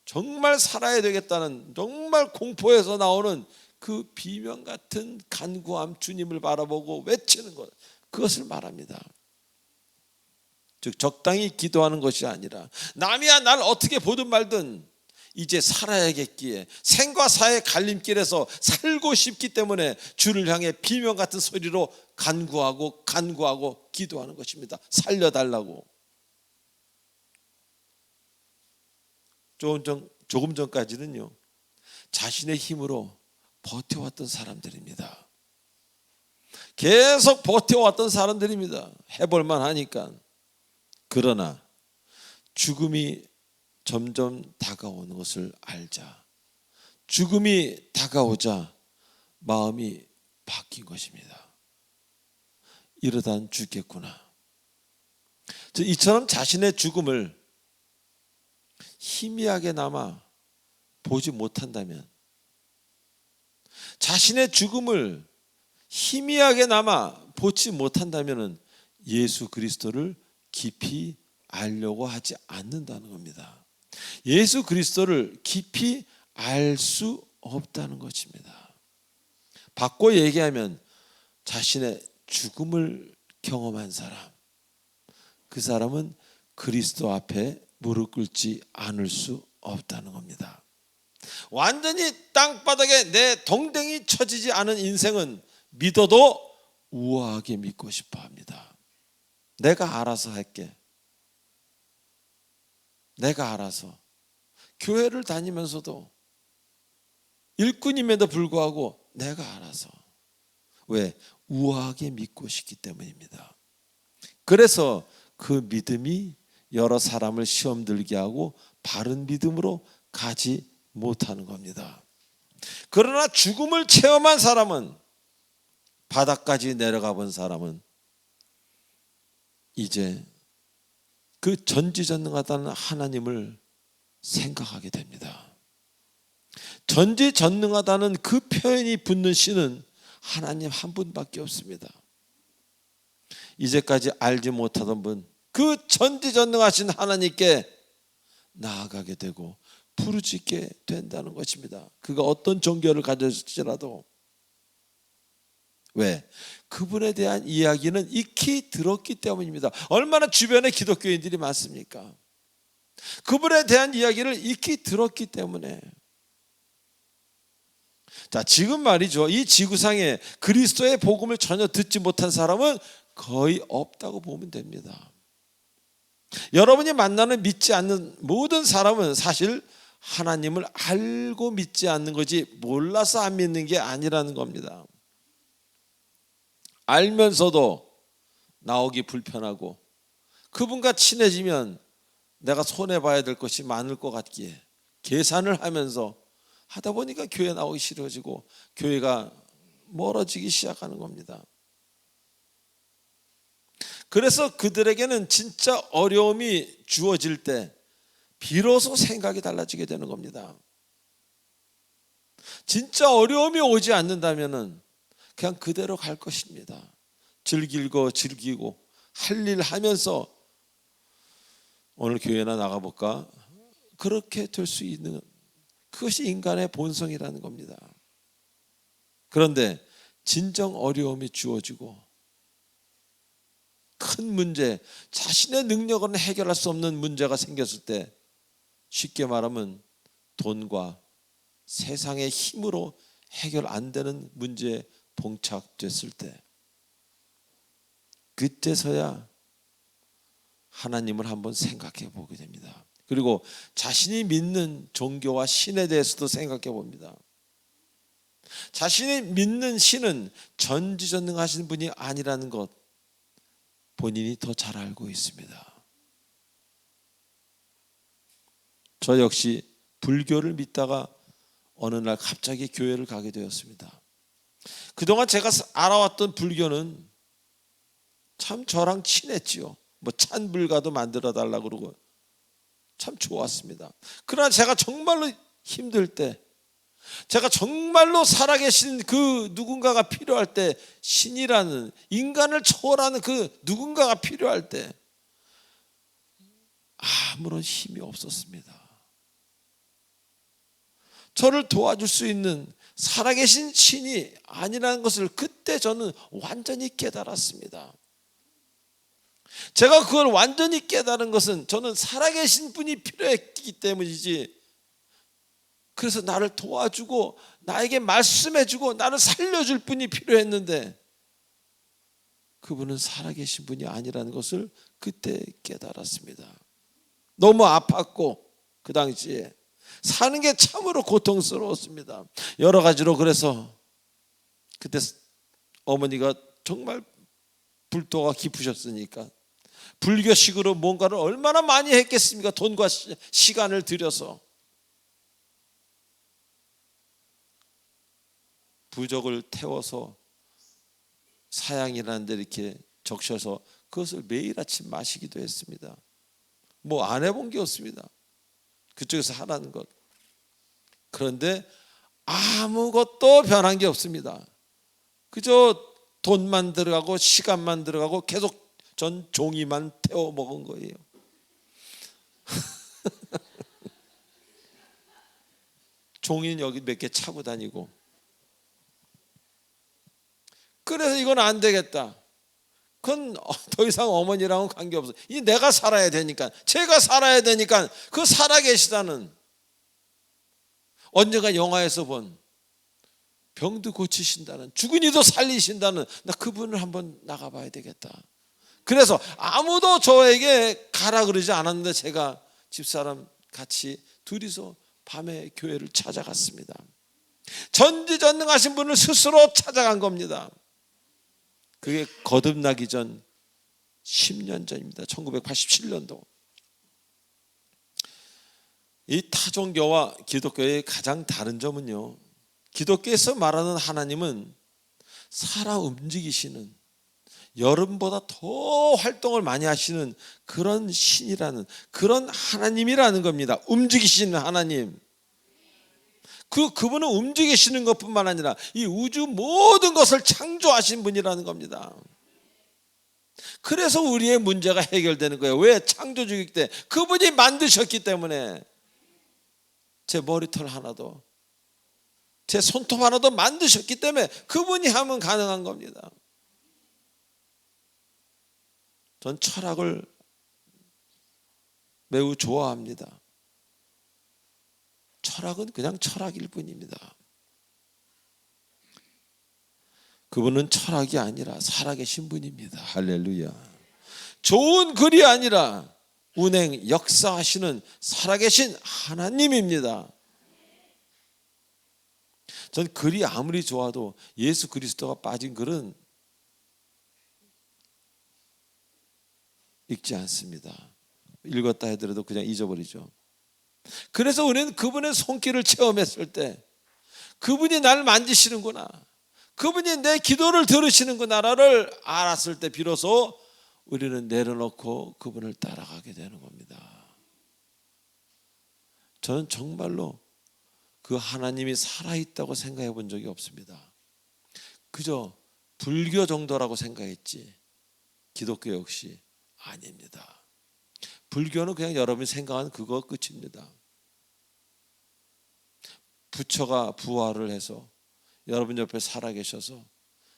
정말 살아야 되겠다는, 정말 공포에서 나오는 그 비명 같은 간구함, 주님을 바라보고 외치는 것, 그것을 말합니다. 즉 적당히 기도하는 것이 아니라 남이야 날 어떻게 보든 말든 이제 살아야겠기에 생과 사의 갈림길에서 살고 싶기 때문에 주를 향해 비명 같은 소리로 간구하고 기도하는 것입니다. 살려달라고. 조금 전까지는요, 자신의 힘으로 버텨왔던 사람들입니다. 계속 버텨왔던 사람들입니다. 해볼만 하니까. 그러나 죽음이 점점 다가오는 것을 알자, 죽음이 다가오자 마음이 바뀐 것입니다. 이러단 죽겠구나. 이처럼 자신의 죽음을 희미하게나마 보지 못한다면, 자신의 죽음을 희미하게나마 보지 못한다면 예수 그리스도를 깊이 알려고 하지 않는다는 겁니다. 예수 그리스도를 깊이 알 수 없다는 것입니다. 바꿔 얘기하면 자신의 죽음을 경험한 사람, 그 사람은 그리스도 앞에 무릎 꿇지 않을 수 없다는 겁니다. 완전히 땅바닥에 내 동댕이 쳐지지 않은 인생은 믿어도 우아하게 믿고 싶어 합니다. 내가 알아서 할게. 내가 알아서. 교회를 다니면서도 일꾼임에도 불구하고 내가 알아서. 왜? 우아하게 믿고 싶기 때문입니다. 그래서 그 믿음이 여러 사람을 시험 들게 하고 바른 믿음으로 가지 못하는 겁니다. 그러나 죽음을 체험한 사람은, 바닥까지 내려가 본 사람은 이제 그 전지전능하다는 하나님을 생각하게 됩니다. 전지전능하다는 그 표현이 붙는 신은 하나님 한 분밖에 없습니다. 이제까지 알지 못하던 분, 그 전지전능하신 하나님께 나아가게 되고 부르짖게 된다는 것입니다. 그가 어떤 종교를 가졌을지라도. 왜? 그분에 대한 이야기는 익히 들었기 때문입니다. 얼마나 주변에 기독교인들이 많습니까? 그분에 대한 이야기를 익히 들었기 때문에. 자, 지금 말이죠, 이 지구상에 그리스도의 복음을 전혀 듣지 못한 사람은 거의 없다고 보면 됩니다. 여러분이 만나는 믿지 않는 모든 사람은 사실 하나님을 알고 믿지 않는 거지 몰라서 안 믿는 게 아니라는 겁니다. 알면서도 나오기 불편하고 그분과 친해지면 내가 손해봐야 될 것이 많을 것 같기에 계산을 하면서 하다 보니까 교회 나오기 싫어지고 교회가 멀어지기 시작하는 겁니다. 그래서 그들에게는 진짜 어려움이 주어질 때 비로소 생각이 달라지게 되는 겁니다. 진짜 어려움이 오지 않는다면 그냥 그대로 갈 것입니다. 즐기고 할 일 하면서 오늘 교회나 나가볼까? 그렇게 될 수 있는, 그것이 인간의 본성이라는 겁니다. 그런데 진정 어려움이 주어지고 큰 문제, 자신의 능력으로는 해결할 수 없는 문제가 생겼을 때, 쉽게 말하면 돈과 세상의 힘으로 해결 안 되는 문제에 봉착됐을 때, 그때서야 하나님을 한번 생각해 보게 됩니다. 그리고 자신이 믿는 종교와 신에 대해서도 생각해 봅니다. 자신이 믿는 신은 전지전능하신 분이 아니라는 것, 본인이 더 잘 알고 있습니다. 저 역시 불교를 믿다가 어느 날 갑자기 교회를 가게 되었습니다. 그동안 제가 알아왔던 불교는 참 저랑 친했지요. 뭐 찬불가도 만들어 달라고 그러고 참 좋았습니다. 그러나 제가 정말로 힘들 때, 제가 정말로 살아계신 그 누군가가 필요할 때, 신이라는 인간을 초월하는 그 누군가가 필요할 때 아무런 힘이 없었습니다. 저를 도와줄 수 있는 살아계신 신이 아니라는 것을 그때 저는 완전히 깨달았습니다. 제가 그걸 완전히 깨달은 것은 저는 살아계신 분이 필요했기 때문이지, 그래서 나를 도와주고 나에게 말씀해주고 나를 살려줄 분이 필요했는데, 그분은 살아계신 분이 아니라는 것을 그때 깨달았습니다. 너무 아팠고 그 당시에 사는 게 참으로 고통스러웠습니다. 여러 가지로. 그래서 그때 어머니가 정말 불도가 깊으셨으니까 불교식으로 뭔가를 얼마나 많이 했겠습니까? 돈과 시간을 들여서 부적을 태워서 사양이라는 데 이렇게 적셔서 그것을 매일 아침 마시기도 했습니다. 뭐 안 해본 게 없습니다. 그쪽에서 하라는 것. 그런데 아무것도 변한 게 없습니다. 그저 돈만 들어가고 시간만 들어가고 계속 전 종이만 태워 먹은 거예요. 종이는 여기 몇 개 차고 다니고. 그래서 이건 안 되겠다. 그건 더 이상 어머니랑은 관계없어. 이 내가 살아야 되니까, 제가 살아야 되니까, 그 살아계시다는, 언젠가 영화에서 본 병도 고치신다는, 죽은 이도 살리신다는, 나 그분을 한번 나가봐야 되겠다. 그래서 아무도 저에게 가라 그러지 않았는데 제가 집사람 같이 둘이서 밤에 교회를 찾아갔습니다. 전지전능하신 분을 스스로 찾아간 겁니다. 그게 거듭나기 전 10년 전입니다. 1987년도. 이 타종교와 기독교의 가장 다른 점은요, 기독교에서 말하는 하나님은 살아 움직이시는, 여름보다 더 활동을 많이 하시는 그런 신이라는, 그런 하나님이라는 겁니다. 움직이시는 하나님. 그분은 움직이시는 것뿐만 아니라 이 우주 모든 것을 창조하신 분이라는 겁니다. 그래서 우리의 문제가 해결되는 거예요. 왜? 창조주기 때 그분이 만드셨기 때문에. 제 머리털 하나도, 제 손톱 하나도 만드셨기 때문에 그분이 하면 가능한 겁니다. 전 철학을 매우 좋아합니다. 철학은 그냥 철학일 뿐입니다. 그분은 철학이 아니라 살아계신 분입니다. 할렐루야. 좋은 글이 아니라 운행, 역사하시는 살아계신 하나님입니다. 전 글이 아무리 좋아도 예수 그리스도가 빠진 글은 읽지 않습니다. 읽었다 하더라도 그냥 잊어버리죠. 그래서 우리는 그분의 손길을 체험했을 때, 그분이 나를 만지시는구나, 그분이 내 기도를 들으시는구나를 알았을 때 비로소 우리는 내려놓고 그분을 따라가게 되는 겁니다. 저는 정말로 그 하나님이 살아있다고 생각해 본 적이 없습니다. 그저 불교 정도라고 생각했지 기독교 역시 아닙니다. 불교는 그냥 여러분이 생각하는 그거 끝입니다. 부처가 부활을 해서 여러분 옆에 살아계셔서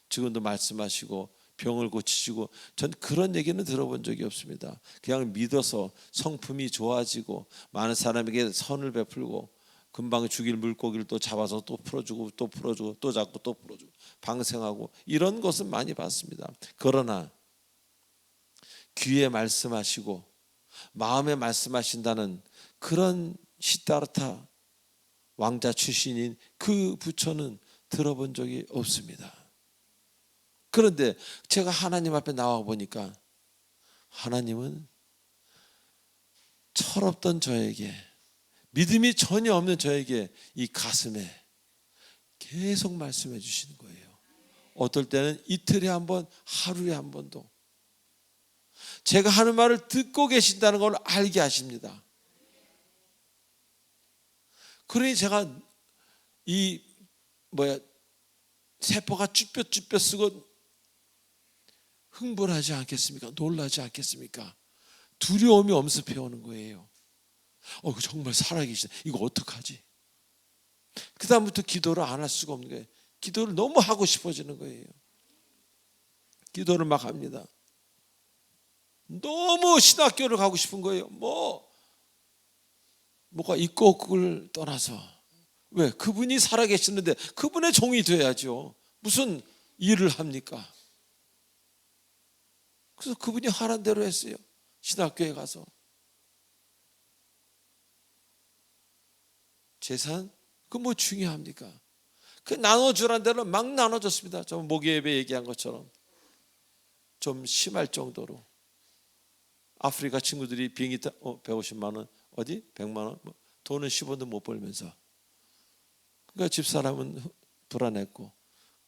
지금도 말씀하시고 병을 고치시고, 전 그런 얘기는 들어본 적이 없습니다. 그냥 믿어서 성품이 좋아지고 많은 사람에게 선을 베풀고 금방 죽일 물고기를 또 잡아서 또 풀어주고 또 풀어주고 또 잡고 또 풀어주고 방생하고, 이런 것은 많이 봤습니다. 그러나 귀에 말씀하시고 마음에 말씀하신다는 그런 시다르타 왕자 출신인 그 부처는 들어본 적이 없습니다. 그런데 제가 하나님 앞에 나와 보니까 하나님은 철없던 저에게, 믿음이 전혀 없는 저에게 이 가슴에 계속 말씀해 주시는 거예요. 어떨 때는 이틀에 한 번, 하루에 한 번도 제가 하는 말을 듣고 계신다는 걸 알게 하십니다. 그러니 제가 이 세포가 쭈뼛쭈뼛 쓰고 흥분하지 않겠습니까? 놀라지 않겠습니까? 두려움이 엄습해 오는 거예요. 정말 살아계시다. 이거 어떡하지? 그 다음부터 기도를 안 할 수가 없는 거예요. 기도를 너무 하고 싶어지는 거예요. 기도를 막 합니다. 너무 신학교를 가고 싶은 거예요. 뭐가 있고 없고를 떠나서, 왜? 그분이 살아계시는데 그분의 종이 돼야죠. 무슨 일을 합니까? 그래서 그분이 하라는 대로 했어요. 신학교에 가서 재산, 그 뭐 중요합니까? 그 나눠주라는 대로 막 나눠줬습니다. 저 목요일에 얘기한 것처럼 좀 심할 정도로. 아프리카 친구들이 비행기 타 150만 원, 어디 100만 원, 돈은 10원도 못 벌면서, 그러니까 집사람은 불안했고,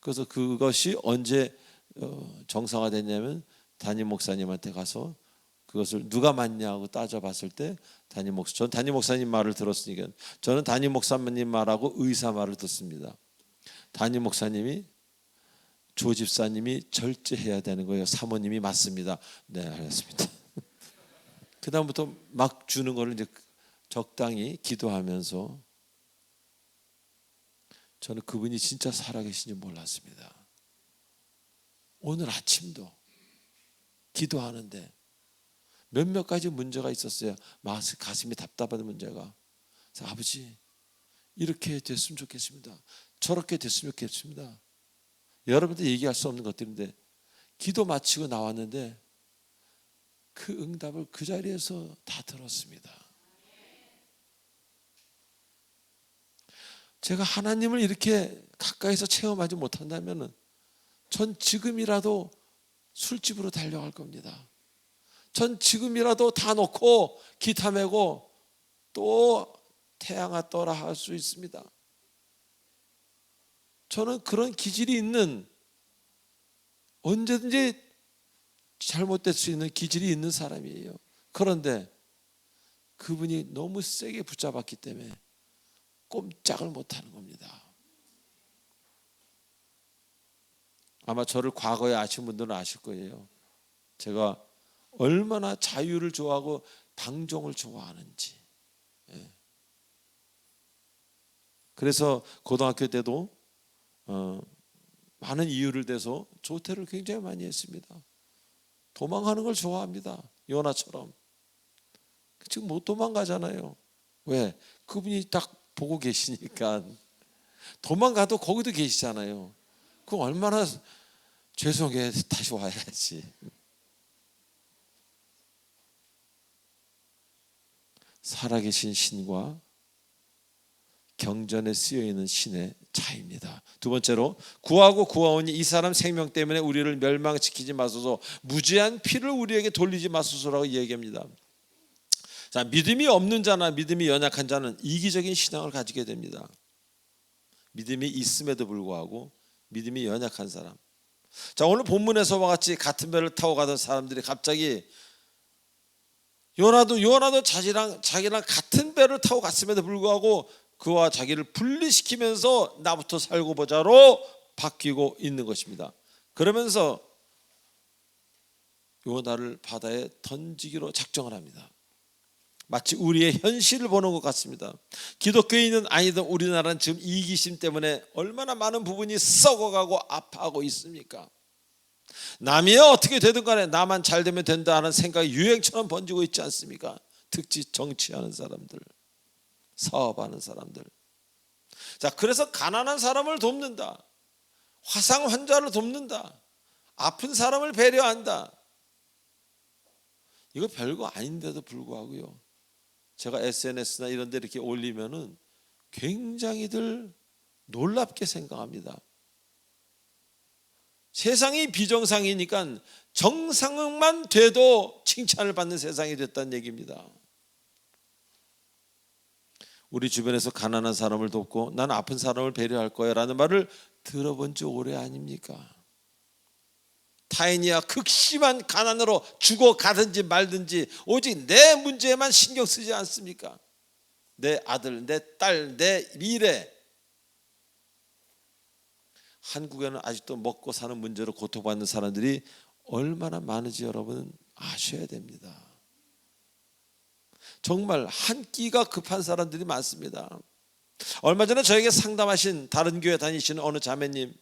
그래서 그것이 언제 정상화됐냐면 담임 목사님한테 가서 그것을 누가 맞냐고 따져봤을 때 전 담임 목사님 말을 들었으니까, 저는 담임 목사님 말하고 의사 말을 듣습니다. 담임 목사님이 조 집사님이 절제해야 되는 거예요. 사모님이 맞습니다. 네, 알겠습니다. 그 다음부터 막 주는 거를 이제 적당히 기도하면서, 저는 그분이 진짜 살아계신지 몰랐습니다. 오늘 아침도 기도하는데 몇몇 가지 문제가 있었어요. 가슴이 답답한 문제가. 그래서 아버지, 이렇게 됐으면 좋겠습니다. 저렇게 됐으면 좋겠습니다. 여러분들 얘기할 수 없는 것들인데, 기도 마치고 나왔는데 그 응답을 그 자리에서 다 들었습니다. 제가 하나님을 이렇게 가까이서 체험하지 못한다면 전 지금이라도 술집으로 달려갈 겁니다. 전 지금이라도 다 놓고 기타 메고 또 태양아 떠라 할 수 있습니다. 저는 그런 기질이 있는, 언제든지 잘못될 수 있는 기질이 있는 사람이에요. 그런데 그분이 너무 세게 붙잡았기 때문에 꼼짝을 못하는 겁니다. 아마 저를 과거에 아신 분들은 아실 거예요. 제가 얼마나 자유를 좋아하고 방종을 좋아하는지. 그래서 고등학교 때도 많은 이유를 대서 조퇴를 굉장히 많이 했습니다. 도망가는 걸 좋아합니다. 요나처럼. 지금 못 도망가잖아요. 왜? 그분이 딱 보고 계시니까. 도망가도 거기도 계시잖아요. 그럼 얼마나 죄송해, 다시 와야지. 살아계신 신과 경전에 쓰여있는 신의 차이입니다. 두 번째로, 구하고 구하오니 이 사람 생명 때문에 우리를 멸망시키지 마소서, 무죄한 피를 우리에게 돌리지 마소서라고 얘기합니다. 자, 믿음이 없는 자나 믿음이 연약한 자는 이기적인 신앙을 가지게 됩니다. 믿음이 있음에도 불구하고 믿음이 연약한 사람. 자, 오늘 본문에서와 같이 같은 배를 타고 가던 사람들이 갑자기 요나도 자기랑 같은 배를 타고 갔음에도 불구하고 그와 자기를 분리시키면서 나부터 살고 보자로 바뀌고 있는 것입니다. 그러면서 요나를 바다에 던지기로 작정을 합니다. 마치 우리의 현실을 보는 것 같습니다. 기독교인은 아니든 우리나라는 지금 이기심 때문에 얼마나 많은 부분이 썩어가고 아파하고 있습니까? 남이 어떻게 되든 간에 나만 잘 되면 된다 하는 생각이 유행처럼 번지고 있지 않습니까? 특히 정치하는 사람들, 사업하는 사람들. 자, 그래서 가난한 사람을 돕는다, 화상 환자를 돕는다, 아픈 사람을 배려한다. 이거 별거 아닌데도 불구하고요, 제가 SNS나 이런 데 이렇게 올리면은 굉장히들 놀랍게 생각합니다. 세상이 비정상이니까 정상만 돼도 칭찬을 받는 세상이 됐다는 얘기입니다. 우리 주변에서 가난한 사람을 돕고 난 아픈 사람을 배려할 거야 라는 말을 들어본 지 오래 아닙니까? 타인이야 극심한 가난으로 죽어가든지 말든지 오직 내 문제에만 신경 쓰지 않습니까? 내 아들, 내 딸, 내 미래. 한국에는 아직도 먹고 사는 문제로 고통받는 사람들이 얼마나 많은지 여러분 아셔야 됩니다. 정말 한 끼가 급한 사람들이 많습니다. 얼마 전에 저에게 상담하신 다른 교회 다니시는 어느 자매님,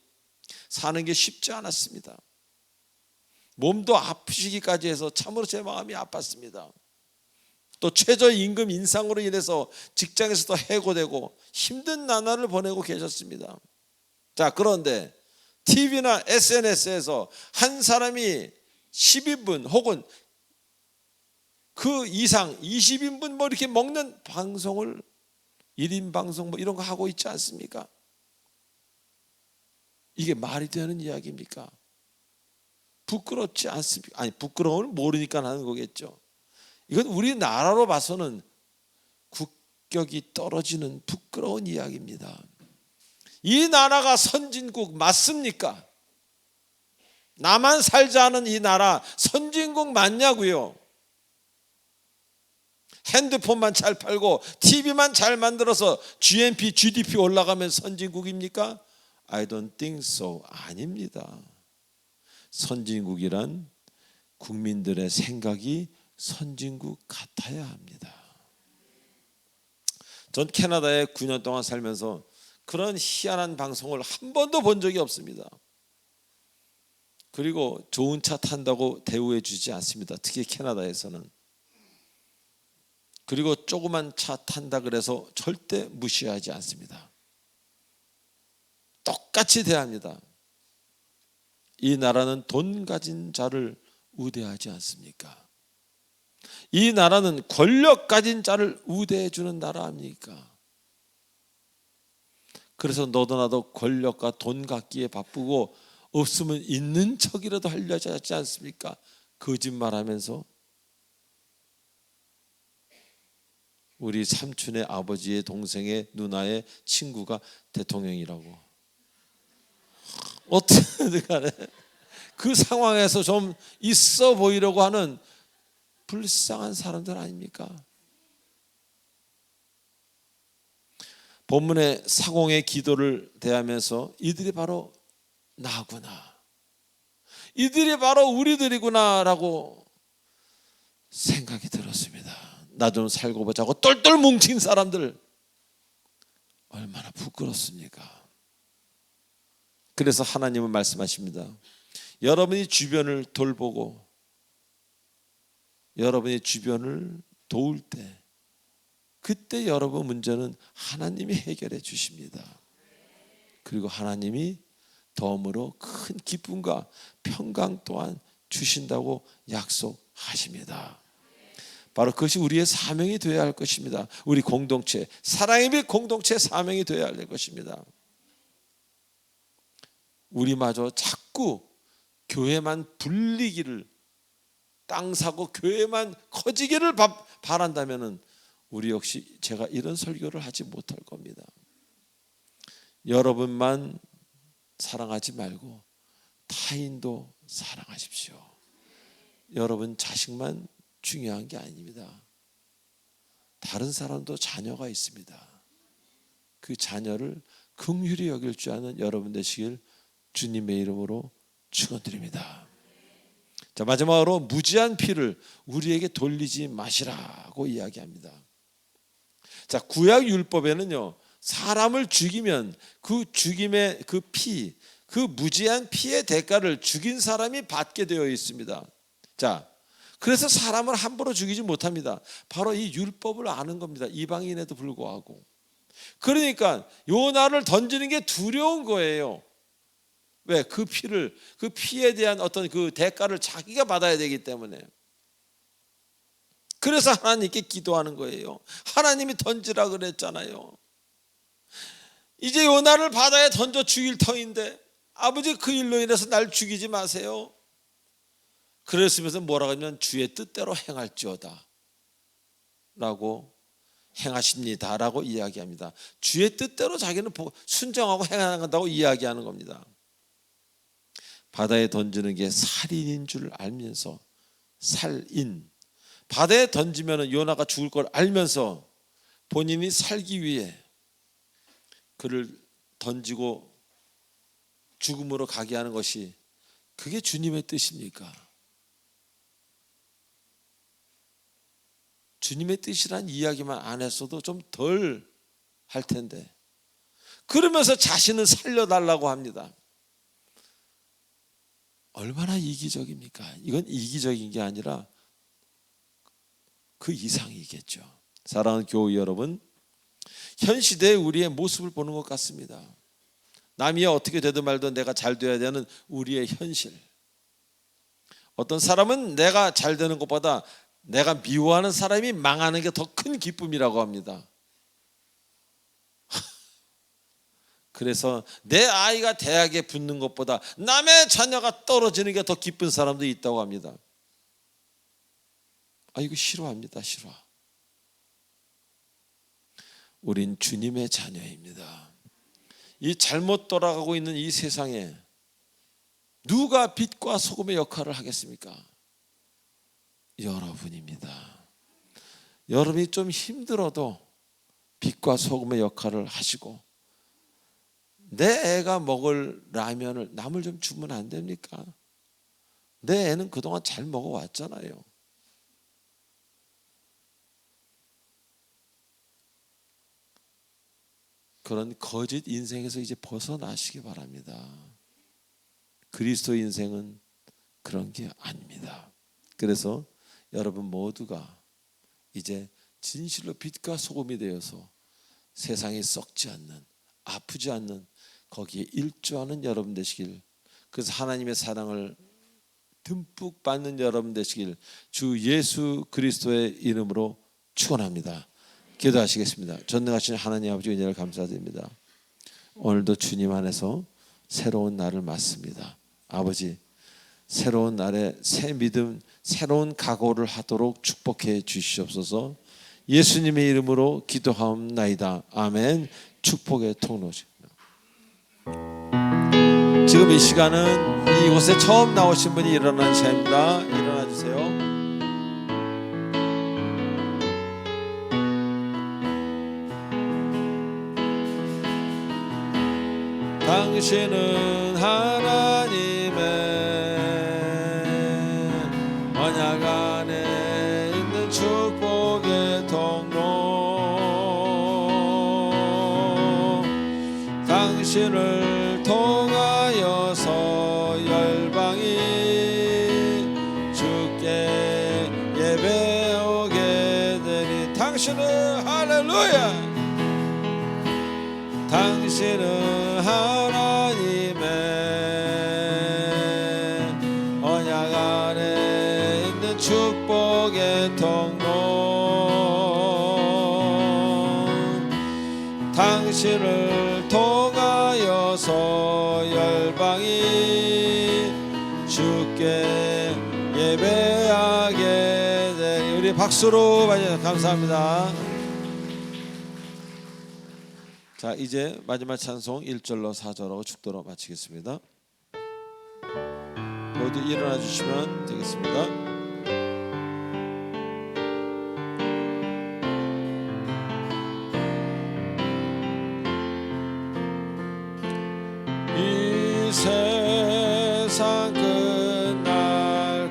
사는 게 쉽지 않았습니다. 몸도 아프시기까지 해서 참으로 제 마음이 아팠습니다. 또 최저임금 인상으로 인해서 직장에서도 해고되고 힘든 나날을 보내고 계셨습니다. 자, 그런데 TV나 SNS에서 한 사람이 10인분 혹은 그 이상 20인분 뭐 이렇게 먹는 방송을 1인 방송 뭐 이런 거 하고 있지 않습니까? 이게 말이 되는 이야기입니까? 부끄럽지 않습니까? 아니, 부끄러움을 모르니까 하는 거겠죠. 이건 우리나라로 봐서는 국격이 떨어지는 부끄러운 이야기입니다. 이 나라가 선진국 맞습니까? 나만 살자는 이 나라 선진국 맞냐고요? 핸드폰만 잘 팔고 TV만 잘 만들어서 GNP, GDP 올라가면 선진국입니까? I don't think so. 아닙니다. 선진국이란 국민들의 생각이 선진국 같아야 합니다. 전 캐나다에 9년 동안 살면서 그런 희한한 방송을 한 번도 본 적이 없습니다. 그리고 좋은 차 탄다고 대우해 주지 않습니다. 특히 캐나다에서는. 그리고 조그만 차 탄다 그래서 절대 무시하지 않습니다. 똑같이 대합니다. 이 나라는 돈 가진 자를 우대하지 않습니까? 이 나라는 권력 가진 자를 우대해 주는 나라 아닙니까? 그래서 너도 나도 권력과 돈 갖기에 바쁘고 없으면 있는 척이라도 하려 하지 않습니까? 거짓말하면서. 우리 삼촌의 아버지의 동생의 누나의 친구가 대통령이라고. 어떻게든 간에 그 상황에서 좀 있어 보이려고 하는 불쌍한 사람들 아닙니까? 본문의 사공의 기도를 대하면서 이들이 바로 나구나, 이들이 바로 우리들이구나 라고 생각이 들었습니다. 나 좀 살고 보자고 똘똘 뭉친 사람들 얼마나 부끄럽습니까? 그래서 하나님은 말씀하십니다. 여러분이 주변을 돌보고 여러분의 주변을 도울 때 그때 여러분 문제는 하나님이 해결해 주십니다. 그리고 하나님이 덤으로 큰 기쁨과 평강 또한 주신다고 약속하십니다. 바로 그것이 우리의 사명이 되어야 할 것입니다. 우리 공동체, 사랑의 빛 공동체 사명이 되어야 할 것입니다. 우리마저 자꾸 교회만 불리기를, 땅 사고 교회만 커지기를 바란다면 우리 역시 제가 이런 설교를 하지 못할 겁니다. 여러분만 사랑하지 말고 타인도 사랑하십시오. 여러분 자식만 중요한 게 아닙니다. 다른 사람도 자녀가 있습니다. 그 자녀를 긍휼히 여길 줄 아는 여러분 되시길 주님의 이름으로 축원드립니다. 자, 마지막으로 무지한 피를 우리에게 돌리지 마시라고 이야기합니다. 자, 구약 율법에는요, 사람을 죽이면 그 죽임의 그 피, 그 무지한 피의 대가를 죽인 사람이 받게 되어 있습니다. 자, 그래서 사람을 함부로 죽이지 못합니다. 바로 이 율법을 아는 겁니다. 이방인에도 불구하고. 그러니까 요나를 던지는 게 두려운 거예요. 왜? 그 피를, 그 피에 대한 어떤 그 대가를 자기가 받아야 되기 때문에. 그래서 하나님께 기도하는 거예요. 하나님이 던지라 그랬잖아요. 이제 요나를 바다에 던져 죽일 터인데 아버지, 그 일로 인해서 날 죽이지 마세요. 그랬으면서 뭐라고 하면 주의 뜻대로 행할지어다 라고, 행하십니다 라고 이야기합니다. 주의 뜻대로 자기는 순종하고 행한다고 이야기하는 겁니다. 바다에 던지는 게 살인인 줄 알면서, 살인, 바다에 던지면 요나가 죽을 걸 알면서 본인이 살기 위해 그를 던지고 죽음으로 가게 하는 것이, 그게 주님의 뜻입니까? 주님의 뜻이란 이야기만 안 했어도 좀 덜 할 텐데, 그러면서 자신을 살려달라고 합니다. 얼마나 이기적입니까? 이건 이기적인 게 아니라 그 이상이겠죠. 사랑하는 교우 여러분, 현 시대의 우리의 모습을 보는 것 같습니다. 남이 어떻게 되든 말든 내가 잘 돼야 되는 우리의 현실. 어떤 사람은 내가 잘 되는 것보다 내가 미워하는 사람이 망하는 게 더 큰 기쁨이라고 합니다. 그래서 내 아이가 대학에 붙는 것보다 남의 자녀가 떨어지는 게 더 기쁜 사람도 있다고 합니다. 이거 싫어합니다. 싫어. 우린 주님의 자녀입니다. 이 잘못 돌아가고 있는 이 세상에 누가 빛과 소금의 역할을 하겠습니까? 여러분입니다. 여러분이 좀 힘들어도 빛과 소금의 역할을 하시고, 내 애가 먹을 라면을 남을 좀 주면 안 됩니까? 내 애는 그동안 잘 먹어왔잖아요. 그런 거짓 인생에서 이제 벗어나시기 바랍니다. 그리스도 인생은 그런 게 아닙니다. 그래서 여러분 모두가 이제 진실로 빛과 소금이 되어서 세상에 썩지 않는, 아프지 않는, 거기에 일조하는 여러분 되시길, 그래서 하나님의 사랑을 듬뿍 받는 여러분 되시길 주 예수 그리스도의 이름으로 축원합니다. 기도하시겠습니다. 전능하신 하나님 아버지, 은혜를 감사드립니다. 오늘도 주님 안에서 새로운 날을 맞습니다. 아버지, 새로운 날에 새 믿음, 새로운 각오를 하도록 축복해 주시옵소서. 예수님의 이름으로 기도하옵나이다. 아멘. 축복의 통로십니다. 지금 이 시간은 이곳에 처음 나오신 분이 일어나는 시간입니다. 일어나 주세요. 당신은 하나님의 언약 안에 있는 축복의 통로, 당신을 통하여서 열방이 주께 예배오게 되니, 당신은 할렐루야, 당신은 하나님의 언약 안에 있는 축복의 통로, 당신을 통하여서 열방이 주께 예배하게 되니, 우리 박수로 맞이해 감사합니다. 자, 이제 마지막 찬송 1절로 4절하고 축도로 마치겠습니다. 모두 일어나 주시면 되겠습니다. 이 세상 끝날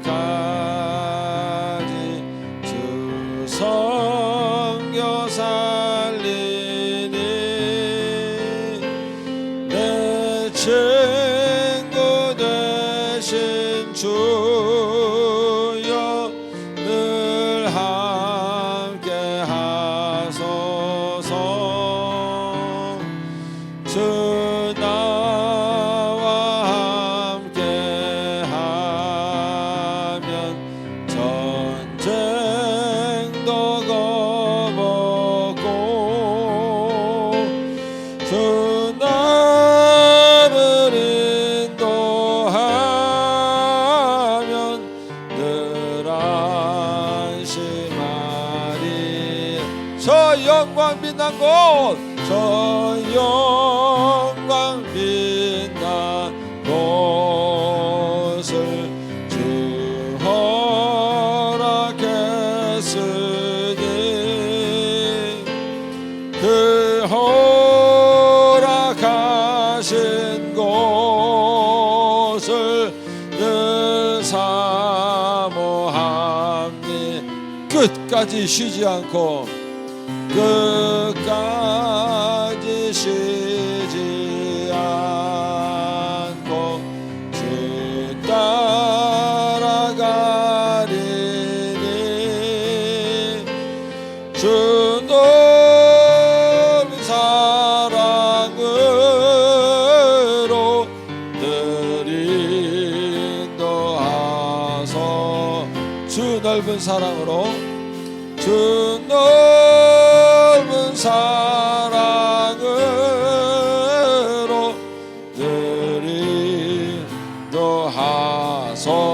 주옵소서. 주 나와 함께 하면 전쟁도 겁없고 주 나를 인도하면 늘 안심하리. 저 영광 빛난 곳, 저 영광 빛난 곳을 주 허락했으니 그 허락하신 곳을 늘 사모함니. 끝까지 쉬지 않고 끝까지 쉬지 않고 주 따라가리니 주 넓은 사랑으로 늘 인도하소. 주 넓은 사랑으로, 주 넓은 사랑으로 늘 인도하소서.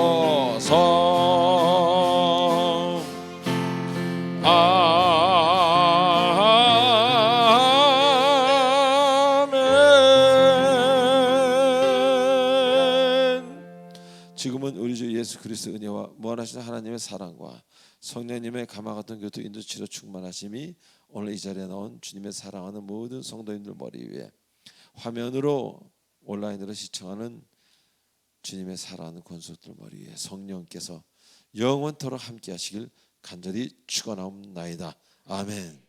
아멘. 지금은 우리 주 예수 그리스도의 은혜와 무한하신 하나님의 사랑과 성령님의 감화 같은 교통 인도치료 충만하심이 오늘 이 자리에 나온 주님의 사랑하는 모든 성도님들 머리 위에, 화면으로 온라인으로 시청하는 주님의 사랑하는 권속들 머리 위에 성령께서 영원토록 함께 하시길 간절히 축원하옵나이다. 아멘.